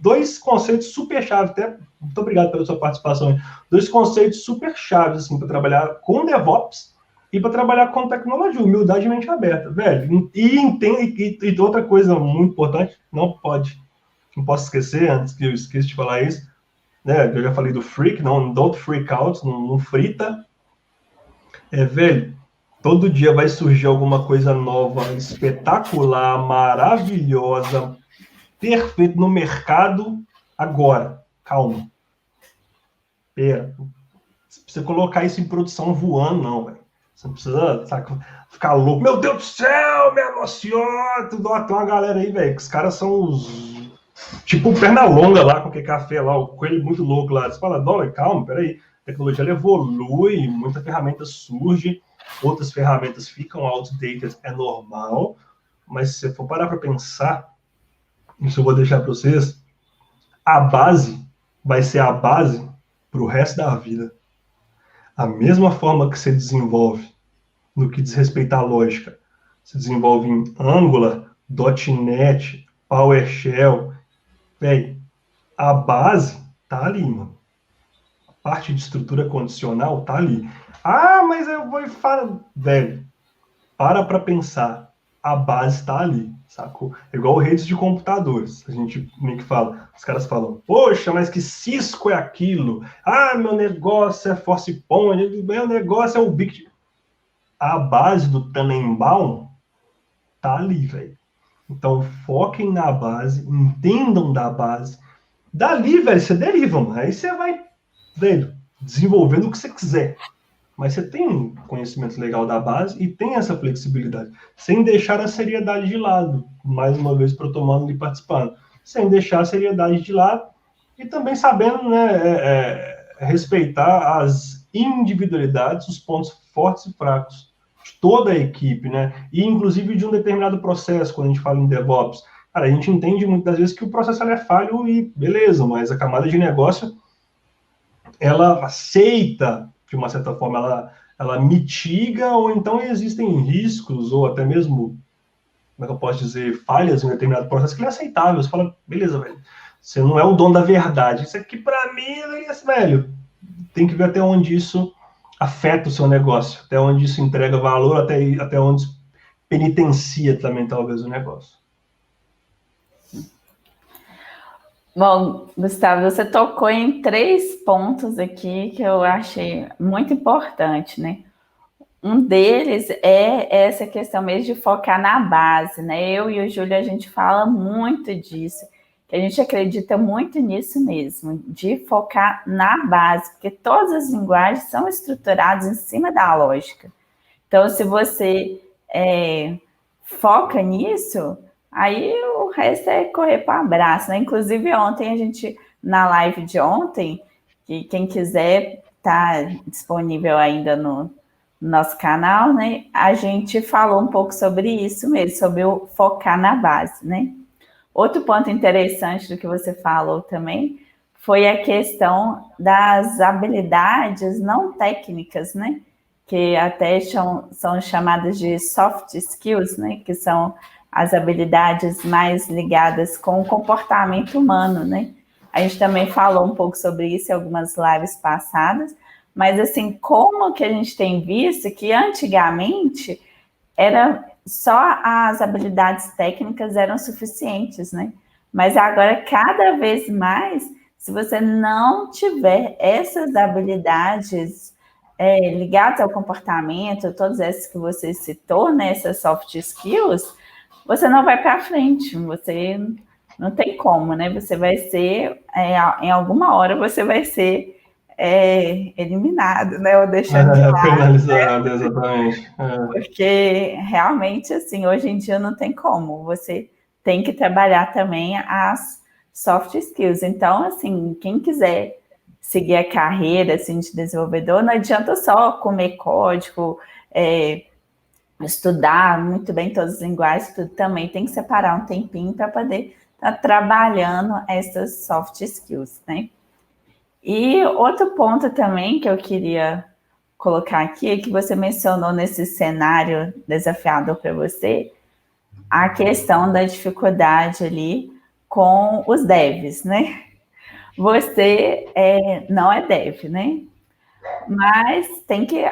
dois conceitos super chaves. Até muito obrigado pela sua participação. Dois conceitos super chaves assim, para trabalhar com DevOps e para trabalhar com tecnologia. Humildade e mente aberta, velho. E outra coisa muito importante, não posso esquecer, antes que eu esqueça de falar isso, né? Eu já falei do freak, não, don't freak out, não frita. Velho, todo dia vai surgir alguma coisa nova, espetacular, maravilhosa, perfeito no mercado agora. Calma. Pera. Você precisa colocar isso em produção voando, não, velho. Você não precisa, sabe, ficar louco. Meu Deus do céu, me emociona. Tem uma galera aí, velho, que os caras são os... Tipo perna longa lá, com aquele café lá, o coelho muito louco lá. Você fala, não, calma, peraí. A tecnologia ela evolui, muita ferramenta surge, outras ferramentas ficam outdated, é normal. Mas se você for parar para pensar, isso eu vou deixar para vocês, a base vai ser a base para o resto da vida. A mesma forma que você desenvolve no que diz respeito à lógica, se desenvolve em Angular, .NET, PowerShell, velho, a base tá ali, mano. A parte de estrutura condicional tá ali. Ah, mas eu vou e falo, velho, para pensar. A base está ali, sacou? É igual redes de computadores. A gente meio que fala, os caras falam, poxa, mas que Cisco é aquilo? Ah, meu negócio é Forcepoint, meu negócio é o Big... A base do Tannenbaum tá ali, velho. Então, foquem na base, entendam da base. Dali, velho, você deriva, mano. Aí você vai, velho, desenvolvendo o que você quiser. Mas você tem um conhecimento legal da base e tem essa flexibilidade, sem deixar a seriedade de lado. Mais uma vez, Protomano ali participando. Sem deixar a seriedade de lado e também sabendo, né, respeitar as individualidades, os pontos fortes e fracos de toda a equipe, né? E inclusive de um determinado processo, quando a gente fala em DevOps. Cara, a gente entende muitas vezes que o processo é falho e beleza, mas a camada de negócio ela aceita, de uma certa forma, ela mitiga, ou então existem riscos, ou até mesmo, como é que eu posso dizer, falhas em um determinado processo que é aceitável. Você fala, beleza, velho, você não é o dono da verdade. Isso aqui, para mim, é isso, velho. Tem que ver até onde isso afeta o seu negócio, até onde isso entrega valor, até onde isso penitencia também, talvez, o negócio. Bom, Gustavo, você tocou em 3 pontos aqui que eu achei muito importante, né? Um deles é essa questão mesmo de focar na base, né? Eu e o Júlio, a gente fala muito disso, que a gente acredita muito nisso mesmo, de focar na base, porque todas as linguagens são estruturadas em cima da lógica. Então, se você foca nisso, aí o resto é correr para o abraço, né? Inclusive, ontem, a gente, na live de ontem, que quem quiser, tá disponível ainda no no nosso canal, né, a gente falou um pouco sobre isso mesmo, sobre o focar na base, né? Outro ponto interessante do que você falou também foi a questão das habilidades não técnicas, né? Que até são chamadas de soft skills, né? Que são as habilidades mais ligadas com o comportamento humano, né? A gente também falou um pouco sobre isso em algumas lives passadas, mas assim, como que a gente tem visto que antigamente era só as habilidades técnicas eram suficientes, né? Mas agora, cada vez mais, se você não tiver essas habilidades ligadas ao comportamento, todas essas que você citou, né, essas soft skills, você não vai para frente, você não tem como, né? Você vai ser, em alguma hora, você vai ser eliminado, né? Ou deixando de lado, Penalizado, exatamente. porque realmente, assim, hoje em dia não tem como. Você tem que trabalhar também as soft skills. Então, assim, quem quiser seguir a carreira assim, de desenvolvedor, não adianta só comer código, estudar muito bem todas as linguagens, tudo também tem que separar um tempinho para poder estar trabalhando essas soft skills, né? E outro ponto também que eu queria colocar aqui é que você mencionou nesse cenário desafiador para você a questão da dificuldade ali com os devs, né? Você não é dev, né? Mas tem que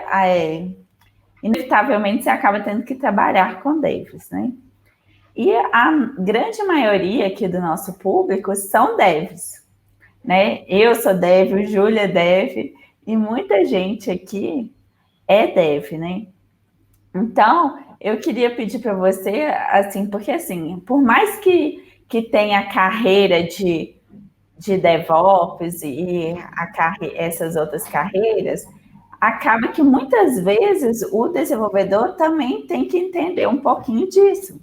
inevitavelmente você acaba tendo que trabalhar com devs, né? E a grande maioria aqui do nosso público são devs, né? Eu sou dev, o Júlio é dev, e muita gente aqui é dev, né? Então, eu queria pedir para você, assim, porque assim, por mais que tenha carreira de DevOps e essas outras carreiras, acaba que muitas vezes o desenvolvedor também tem que entender um pouquinho disso.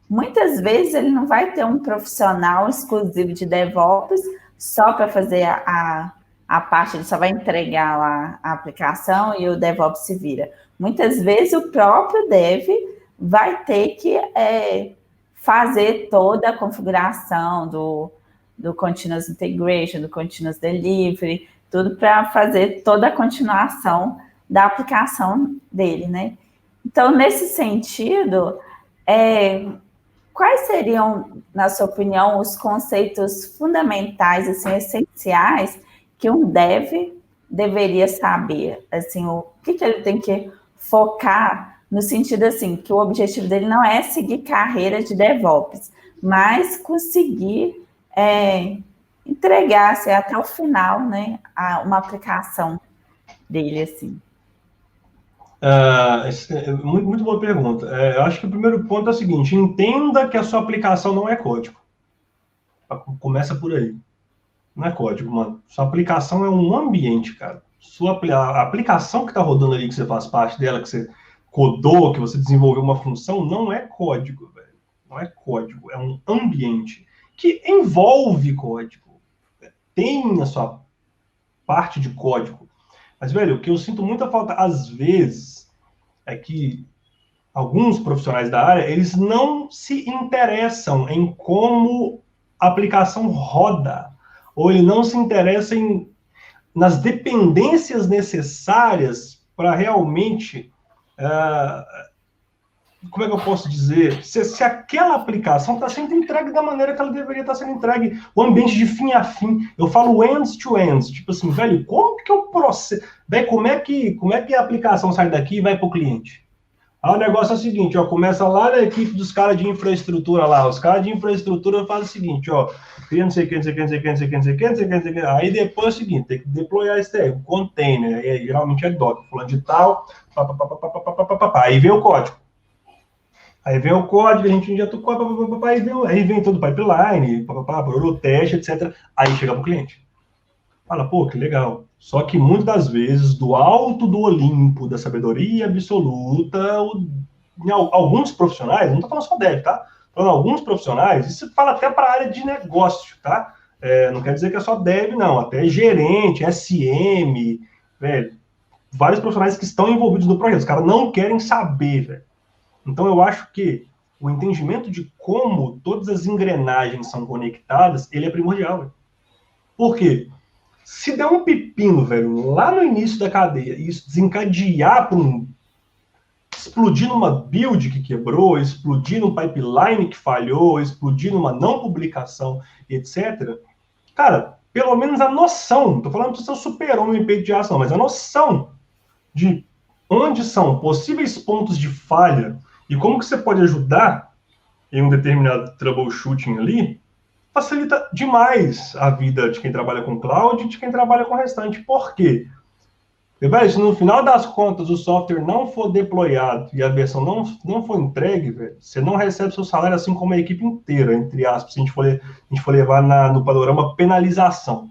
Muitas vezes ele não vai ter um profissional exclusivo de DevOps só para fazer a parte, ele só vai entregar lá a aplicação e o DevOps se vira. Muitas vezes o próprio Dev vai ter que fazer toda a configuração do Continuous Integration, do Continuous Delivery, tudo para fazer toda a continuação da aplicação dele, né? Então, nesse sentido, quais seriam, na sua opinião, os conceitos fundamentais, assim, essenciais que um dev deveria saber? Assim, o que ele tem que focar no sentido assim, que o objetivo dele não é seguir carreira de DevOps, mas conseguir entregar assim, até o final, né, uma aplicação dele, assim. Muito boa pergunta. Eu acho que o primeiro ponto é o seguinte: entenda que a sua aplicação não é código. Começa por aí. Não é código, mano. Sua aplicação é um ambiente, cara. A aplicação que está rodando ali, que você faz parte dela, que você codou, que você desenvolveu uma função, não é código, velho. Não é código, é um ambiente que envolve código. Tem a sua parte de código. Mas, velho, o que eu sinto muita falta, às vezes, é que alguns profissionais da área, eles não se interessam em como a aplicação roda, ou ele não se interessa nas dependências necessárias para realmente... como é que eu posso dizer? Se aquela aplicação está sendo entregue da maneira que ela deveria estar sendo entregue, o ambiente de fim a fim. Eu falo end-to-end, tipo assim, velho, como que eu processo? Velho, como é que a aplicação sai daqui e vai para o cliente? O negócio é o seguinte, ó, começa lá na equipe dos caras de infraestrutura lá. Os caras de infraestrutura fazem o seguinte, ó, cria não sei o que, não sei o que, não sei o que, não sei o que, não sei o que, não sei o que, não sei o que. Aí depois é o seguinte, tem que deployar esse o container, aí geralmente é Docker, falando de tal, aí vem o código. Aí vem o código, a gente já tocou, aí vem todo o pipeline, o teste, etc. Aí chega para o cliente. Fala, pô, que legal. Só que muitas das vezes, do alto do Olimpo, da sabedoria absoluta, alguns profissionais, não estou falando só dev, tá? Falando alguns profissionais, isso fala até para a área de negócio, tá? Não quer dizer que é só dev, não. Até gerente, SM, velho. vários profissionais que estão envolvidos no projeto. Os caras não querem saber, velho. Então, eu acho que o entendimento de como todas as engrenagens são conectadas, ele é primordial, velho. Por quê? Se der um pepino, velho, lá no início da cadeia, e isso desencadear para explodir numa build que quebrou, explodir num pipeline que falhou, explodir numa não publicação, etc. Cara, pelo menos a noção, não tô falando que você superou um peito de ação, mas a noção de onde são possíveis pontos de falha e como que você pode ajudar em um determinado troubleshooting ali, facilita demais a vida de quem trabalha com cloud e de quem trabalha com o restante. Por quê? Velho, se no final das contas o software não for deployado e a versão não for entregue, velho, você não recebe seu salário assim como a equipe inteira, entre aspas, se a gente for levar no panorama penalização.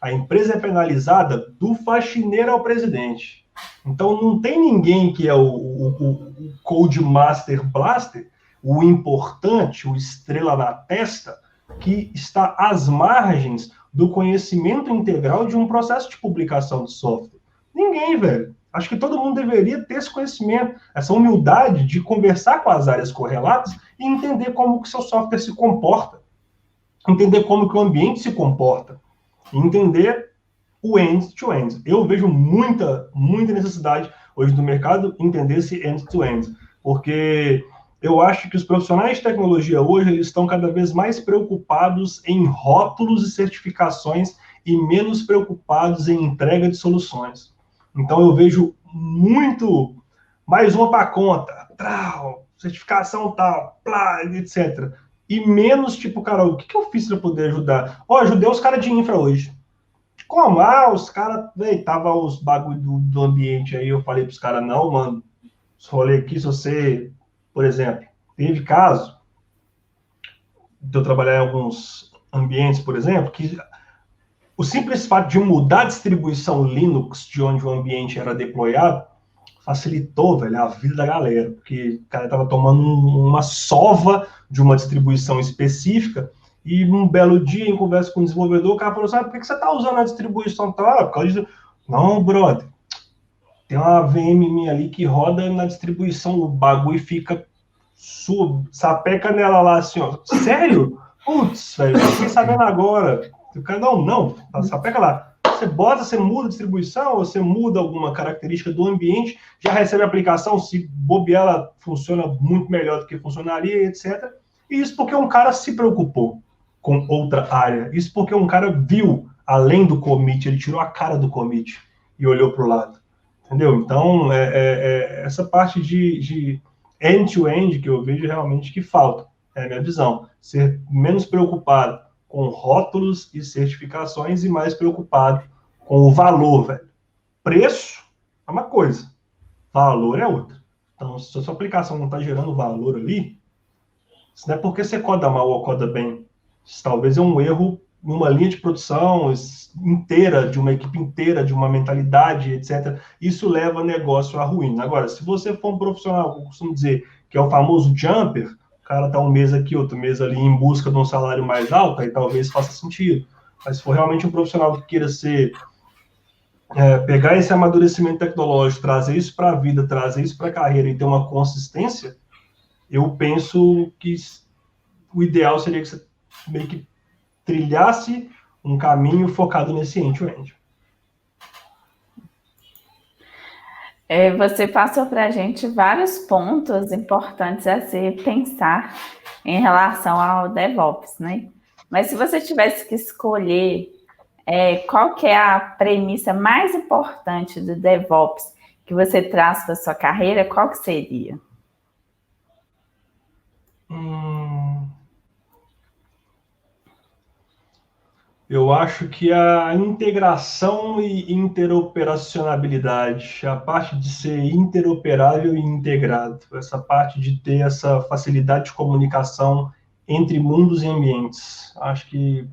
A empresa é penalizada do faxineiro ao presidente. Então não tem ninguém que é o Code Master Blaster, o importante, o estrela na testa, que está às margens do conhecimento integral de um processo de publicação de software. Ninguém, velho. Acho que todo mundo deveria ter esse conhecimento, essa humildade de conversar com as áreas correlatas e entender como que o seu software se comporta, entender como que o ambiente se comporta, entender o end-to-end. Eu vejo muita necessidade hoje no mercado entender esse end-to-end, porque eu acho que os profissionais de tecnologia hoje eles estão cada vez mais preocupados em rótulos e certificações e menos preocupados em entrega de soluções. Então eu vejo muito mais uma para conta, tal, certificação tal, plá, etc. E menos tipo, cara, o que eu fiz para poder ajudar? Ó, ajudei os caras de infra hoje. Como? Ah, os caras, velho, tava os bagulho do ambiente aí, eu falei pros caras, não, mano, esse rolê aqui, se você, por exemplo, teve caso de eu trabalhar em alguns ambientes, por exemplo, que o simples fato de mudar a distribuição Linux de onde o ambiente era deployado facilitou, velho, a vida da galera, porque o cara estava tomando uma sova de uma distribuição específica e um belo dia, em conversa com o desenvolvedor, o cara falou, sabe, por que você está usando a distribuição tal? Por causa disso. Não, brother, tem uma VM minha ali que roda na distribuição, o bagulho fica sapeca nela lá assim, ó. Sério? Putz, velho, eu fiquei sabendo agora. O cara, não, sapeca lá. Você bota, você muda a distribuição, você muda alguma característica do ambiente, já recebe a aplicação, se bobear, ela funciona muito melhor do que funcionaria, etc. E isso porque um cara se preocupou com outra área. Isso porque um cara viu além do commit, ele tirou a cara do commit e olhou para o lado. Entendeu? Então, essa parte de end-to-end que eu vejo realmente que falta. É a minha visão. Ser menos preocupado com rótulos e certificações e mais preocupado com o valor, velho. Preço é uma coisa, valor é outra. Então, se a sua aplicação não está gerando valor ali, isso não é porque você coda mal ou coda bem. Isso talvez é um erro numa linha de produção inteira, de uma equipe inteira, de uma mentalidade, etc. Isso leva o negócio à ruína. Agora, se você for um profissional, eu costumo dizer, que é o famoso jumper, o cara está um mês aqui, outro mês ali, em busca de um salário mais alto, aí talvez faça sentido. Mas se for realmente um profissional que queira pegar esse amadurecimento tecnológico, trazer isso para a vida, trazer isso para a carreira e ter uma consistência, eu penso que o ideal seria que você meio que trilhasse um caminho focado nesse end-to-end. Você passou para a gente vários pontos importantes a se pensar em relação ao DevOps, né? Mas se você tivesse que escolher qual que é a premissa mais importante do DevOps que você traz para a sua carreira, qual que seria? Eu acho que a integração e interoperacionalidade, a parte de ser interoperável e integrado, essa parte de ter essa facilidade de comunicação entre mundos e ambientes. Acho que,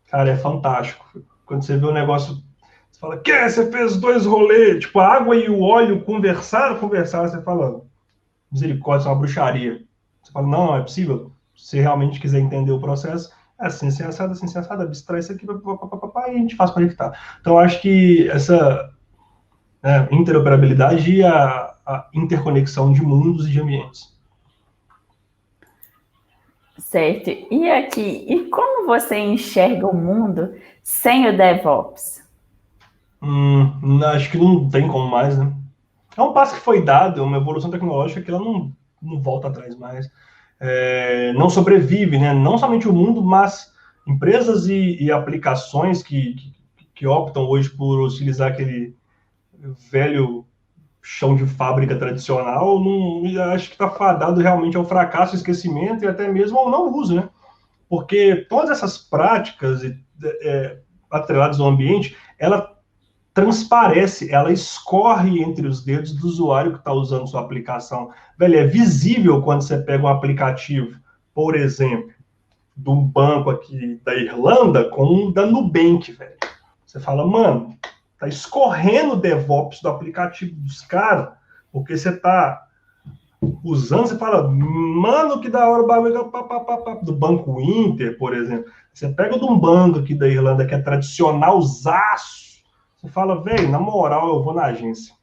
cara, é fantástico. Quando você vê o negócio, você fala, você fez 2 rolês, tipo, a água e o óleo conversaram, você fala, misericórdia, isso é uma bruxaria. Você fala, não é possível. Se você realmente quiser entender o processo, assim, assado, abstrai isso aqui, e a gente faz conectar. Então, acho que né? Interoperabilidade e a interconexão de mundos e de ambientes. Certo. E aqui, e como você enxerga o mundo sem o DevOps? Acho que não tem como mais, né? É um passo que foi dado, é uma evolução tecnológica que ela não volta atrás mais. Não sobrevive, né? Não somente o mundo, mas empresas e aplicações que optam hoje por utilizar aquele velho chão de fábrica tradicional, não, acho que está fadado realmente ao fracasso, esquecimento e até mesmo ao não uso, né? Porque todas essas práticas atreladas ao ambiente, ela transparece, ela escorre entre os dedos do usuário que está usando sua aplicação. Velho, é visível quando você pega um aplicativo, por exemplo, de um banco aqui da Irlanda com um da Nubank, velho. Você fala, mano, tá escorrendo o DevOps do aplicativo dos caras, porque você tá usando, você fala, mano, que da hora o bagulho do Banco Inter, por exemplo. Você pega o de um banco aqui da Irlanda que é tradicional, zaço, você fala, velho, na moral, eu vou na agência.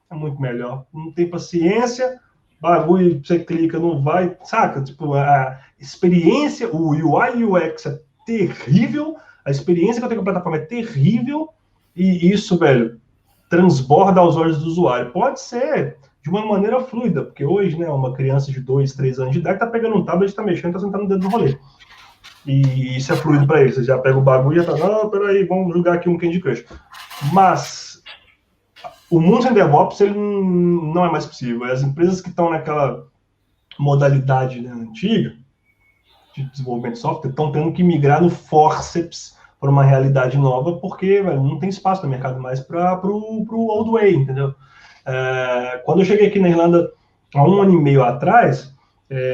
É muito melhor. Não tem paciência, bagulho, você clica, não vai, saca? Tipo, a experiência, o UI e UX é terrível, a experiência que eu tenho com a plataforma é terrível, e isso, velho, transborda aos olhos do usuário. Pode ser de uma maneira fluida, porque hoje, né, uma criança de 2, 3 anos de idade tá pegando um tablet, tá mexendo, tá sentando no dedo no rolê. E isso é fluido para ele. Você já pega o bagulho e já tá, não, peraí, vamos jogar aqui um Candy Crush. Mas o mundo sem DevOps, ele não é mais possível. As empresas que estão naquela modalidade, né, antiga de desenvolvimento de software estão tendo que migrar no forceps para uma realidade nova, porque velho, não tem espaço no mercado mais para o old way, entendeu? Quando eu cheguei aqui na Irlanda há 1 ano e meio atrás,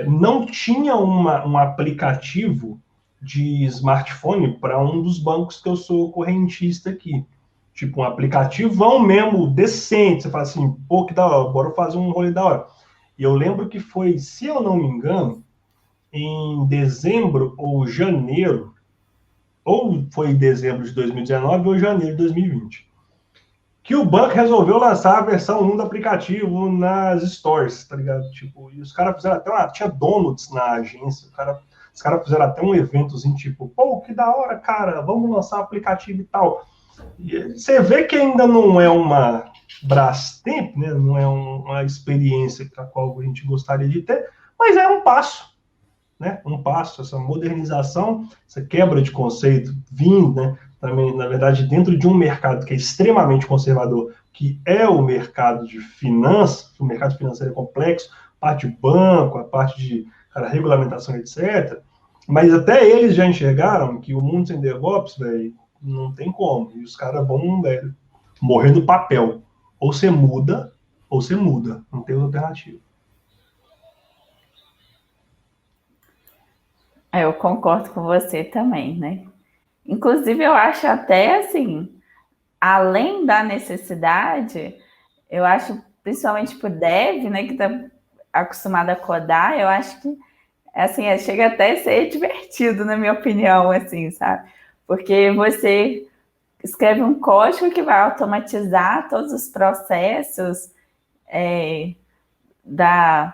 não tinha um aplicativo de smartphone para um dos bancos que eu sou correntista aqui. Tipo, um aplicativão mesmo decente. Você fala assim, pô, que da hora, bora fazer um rolê da hora. E eu lembro que foi, se eu não me engano, em dezembro ou janeiro, ou foi em dezembro de 2019 ou janeiro de 2020, que o banco resolveu lançar a versão 1 do aplicativo nas stores, tá ligado? Tipo, e os caras fizeram até tinha donuts na agência, os caras fizeram até um eventozinho, tipo, pô, que da hora, cara, vamos lançar aplicativo e tal. E você vê que ainda não é uma Brastemp, né? Não é uma experiência com a qual a gente gostaria de ter, mas é um passo, né? Um passo, essa modernização, essa quebra de conceito vindo, né? Também, na verdade, dentro de um mercado que é extremamente conservador, que é o mercado de finanças, o mercado financeiro é complexo, a parte de banco, a parte de regulamentação, etc. Mas até eles já enxergaram que o mundo sem DevOps, velho, não tem como. E os caras vão, velho, morrer no papel. Ou você muda, ou você muda. Não tem outra alternativa. Eu concordo com você também, né? Inclusive, eu acho até assim, além da necessidade, eu acho, principalmente para o dev, né, que está acostumado a codar, eu acho que assim, chega até a ser divertido, na minha opinião, assim, sabe? Porque você escreve um código que vai automatizar todos os processos da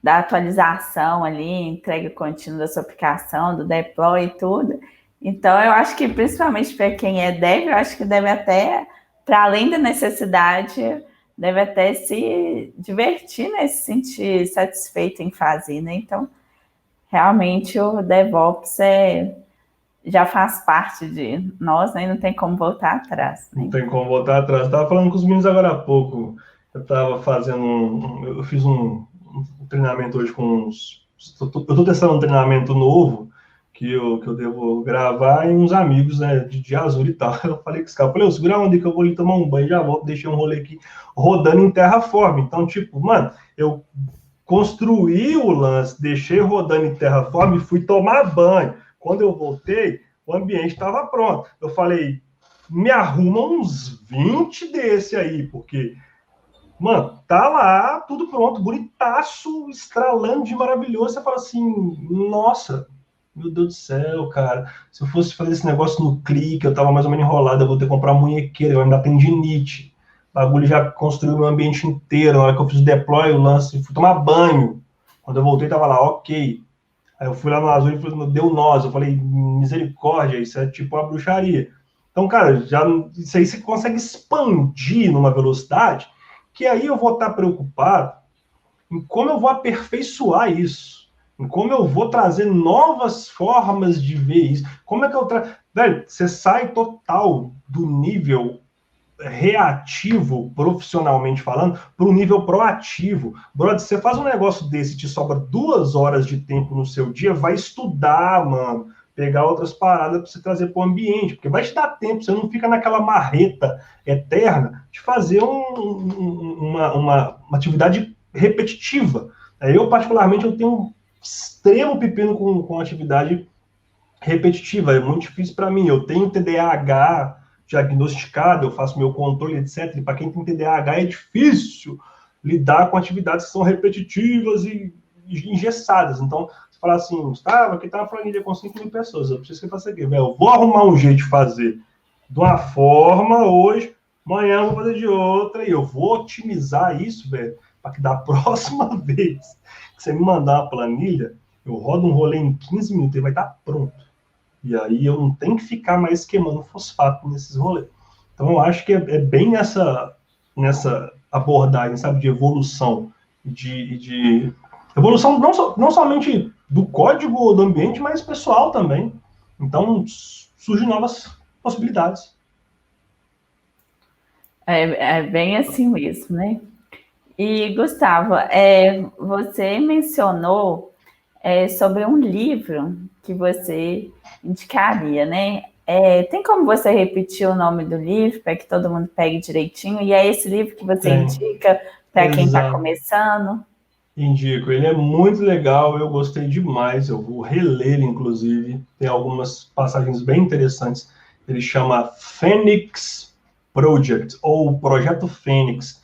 atualização ali, entrega contínua da sua aplicação, do deploy e tudo. Então, eu acho que, principalmente para quem é dev, eu acho que deve até, para além da necessidade, deve até se divertir, né? Se sentir satisfeito em fazer, né? Então, realmente, o DevOps já faz parte de nós, né? Não tem como voltar atrás. Né? Não tem como voltar atrás. Estava falando com os meninos agora há pouco. Eu estava fazendo eu fiz um treinamento hoje com uns. Eu estou testando um treinamento novo que eu devo gravar em uns amigos, né, de Azul e tal. Eu falei com esse cara, falei, segura onde que eu vou ali tomar um banho, já volto, deixei um rolê aqui rodando em Terraform. Então, tipo, mano, eu construí o lance, deixei rodando em Terraform e fui tomar banho. Quando eu voltei, o ambiente estava pronto. Eu falei, me arruma uns 20 desse aí, porque, mano, tá lá, tudo pronto, bonitaço, estralando de maravilhoso. Você fala assim, nossa, meu Deus do céu, cara. Se eu fosse fazer esse negócio no clique, eu tava mais ou menos enrolado, eu vou ter que comprar uma munhequeira, eu ainda tenho tendinite. bagulho já construiu meu ambiente inteiro. Na hora que eu fiz o deploy, o lance, fui tomar banho. Quando eu voltei, tava lá, ok. Aí eu fui lá no Azure e falei, deu nós. Eu falei, misericórdia, isso é tipo uma bruxaria. Então, cara, já, isso aí você consegue expandir numa velocidade que aí eu vou estar preocupado em como eu vou aperfeiçoar isso, em como eu vou trazer novas formas de ver isso. Como é que eu trago... Velho, você sai total do nível reativo, profissionalmente falando, para um nível proativo. Brother, você faz um negócio desse, te sobra 2 horas de tempo no seu dia, vai estudar, mano, pegar outras paradas para você trazer para o ambiente, porque vai te dar tempo, você não fica naquela marreta eterna de fazer uma atividade repetitiva. Eu, particularmente, eu tenho um extremo pepino com atividade repetitiva, é muito difícil para mim. Eu tenho TDAH diagnosticado, eu faço meu controle, etc. E para quem tem TDAH é difícil lidar com atividades que são repetitivas e engessadas. Então, você fala assim, Gustavo, aqui tá uma planilha com 5.000 pessoas, eu preciso que eu faça aqui. Eu vou arrumar um jeito de fazer de uma forma hoje, amanhã eu vou fazer de outra, e eu vou otimizar isso, velho, para que da próxima vez que você me mandar uma planilha, eu rodo um rolê em 15 minutos e vai estar pronto. E aí eu não tenho que ficar mais queimando fosfato nesses rolês. Então eu acho que é bem nessa abordagem, sabe, de evolução, de evolução não somente do código do ambiente, mas pessoal também. Então surgem novas possibilidades. É bem assim mesmo, né? E, Gustavo, você mencionou sobre um livro que você indicaria, né? Tem como você repetir o nome do livro para que todo mundo pegue direitinho? E é esse livro que você indica para quem está começando? Indico, ele é muito legal, eu gostei demais, eu vou reler, inclusive, tem algumas passagens bem interessantes. Ele chama Phoenix Project, ou Projeto Fênix.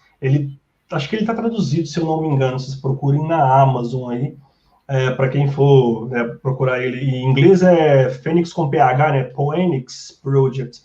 Acho que ele está traduzido, se eu não me engano, vocês procurem na Amazon aí, para quem for, né, procurar ele. Em inglês é Phoenix com PH, né? Phoenix Project.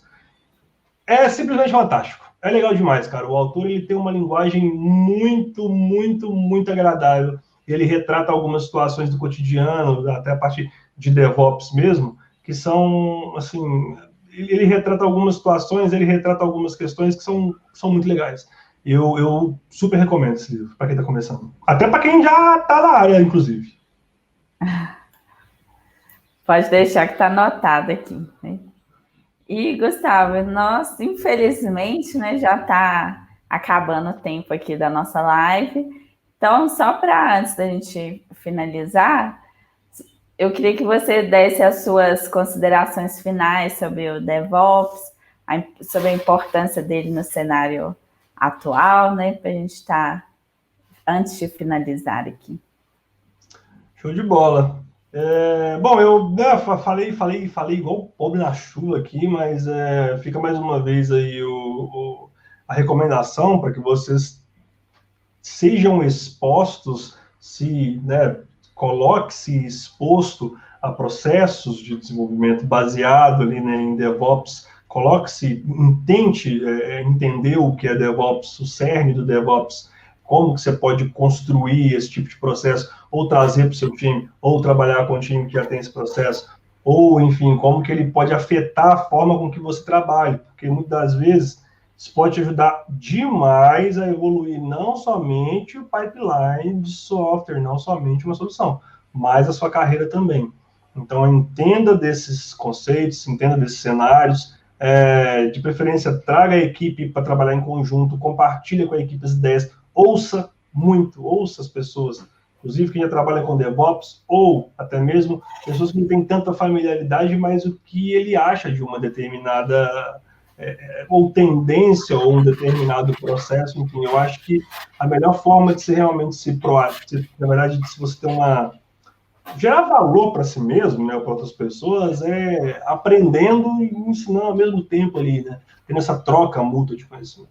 É simplesmente fantástico. É legal demais, cara. O autor ele tem uma linguagem muito, muito, muito agradável. Ele retrata algumas situações do cotidiano, até a parte de DevOps mesmo, que são, assim, ele retrata algumas situações, ele retrata algumas questões que são muito legais. Eu super recomendo esse livro, para quem está começando. Até para quem já está na área, inclusive. Pode deixar que está anotado aqui, né? E, Gustavo, nós, infelizmente, né, já está acabando o tempo aqui da nossa live. Então, só para antes da gente finalizar, eu queria que você desse as suas considerações finais sobre o DevOps, sobre a importância dele no cenário atual, né, para a gente estar, antes de finalizar aqui. Show de bola. Bom, eu falei igual pobre na chula aqui, mas fica mais uma vez aí a recomendação para que vocês sejam expostos, coloque-se exposto a processos de desenvolvimento baseado ali, né, em DevOps, tente entender o que é DevOps, o cerne do DevOps, como que você pode construir esse tipo de processo, ou trazer para o seu time, ou trabalhar com um time que já tem esse processo, ou, enfim, como que ele pode afetar a forma com que você trabalha, porque muitas das vezes isso pode te ajudar demais a evoluir não somente o pipeline de software, não somente uma solução, mas a sua carreira também. Então, entenda desses conceitos, entenda desses cenários, de preferência, traga a equipe para trabalhar em conjunto, compartilha com a equipe as ideias, ouça as pessoas, inclusive quem já trabalha com DevOps, ou até mesmo pessoas que não têm tanta familiaridade, mas o que ele acha de uma determinada ou tendência, ou um determinado processo, enfim, eu acho que a melhor forma de se realmente se proativo, na verdade, se você ter gerar valor para si mesmo, né, para outras pessoas, aprendendo e ensinando ao mesmo tempo ali, né, tendo essa troca mútua de conhecimento.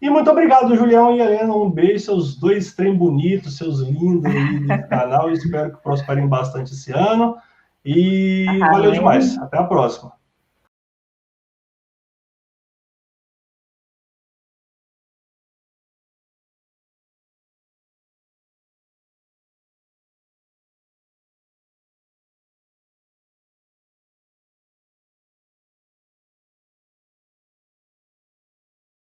E muito obrigado, Julião e Helena. Um beijo, seus dois trem bonitos, seus lindos aí do canal. Eu espero que prosperem bastante esse ano. E valeu demais. Até a próxima.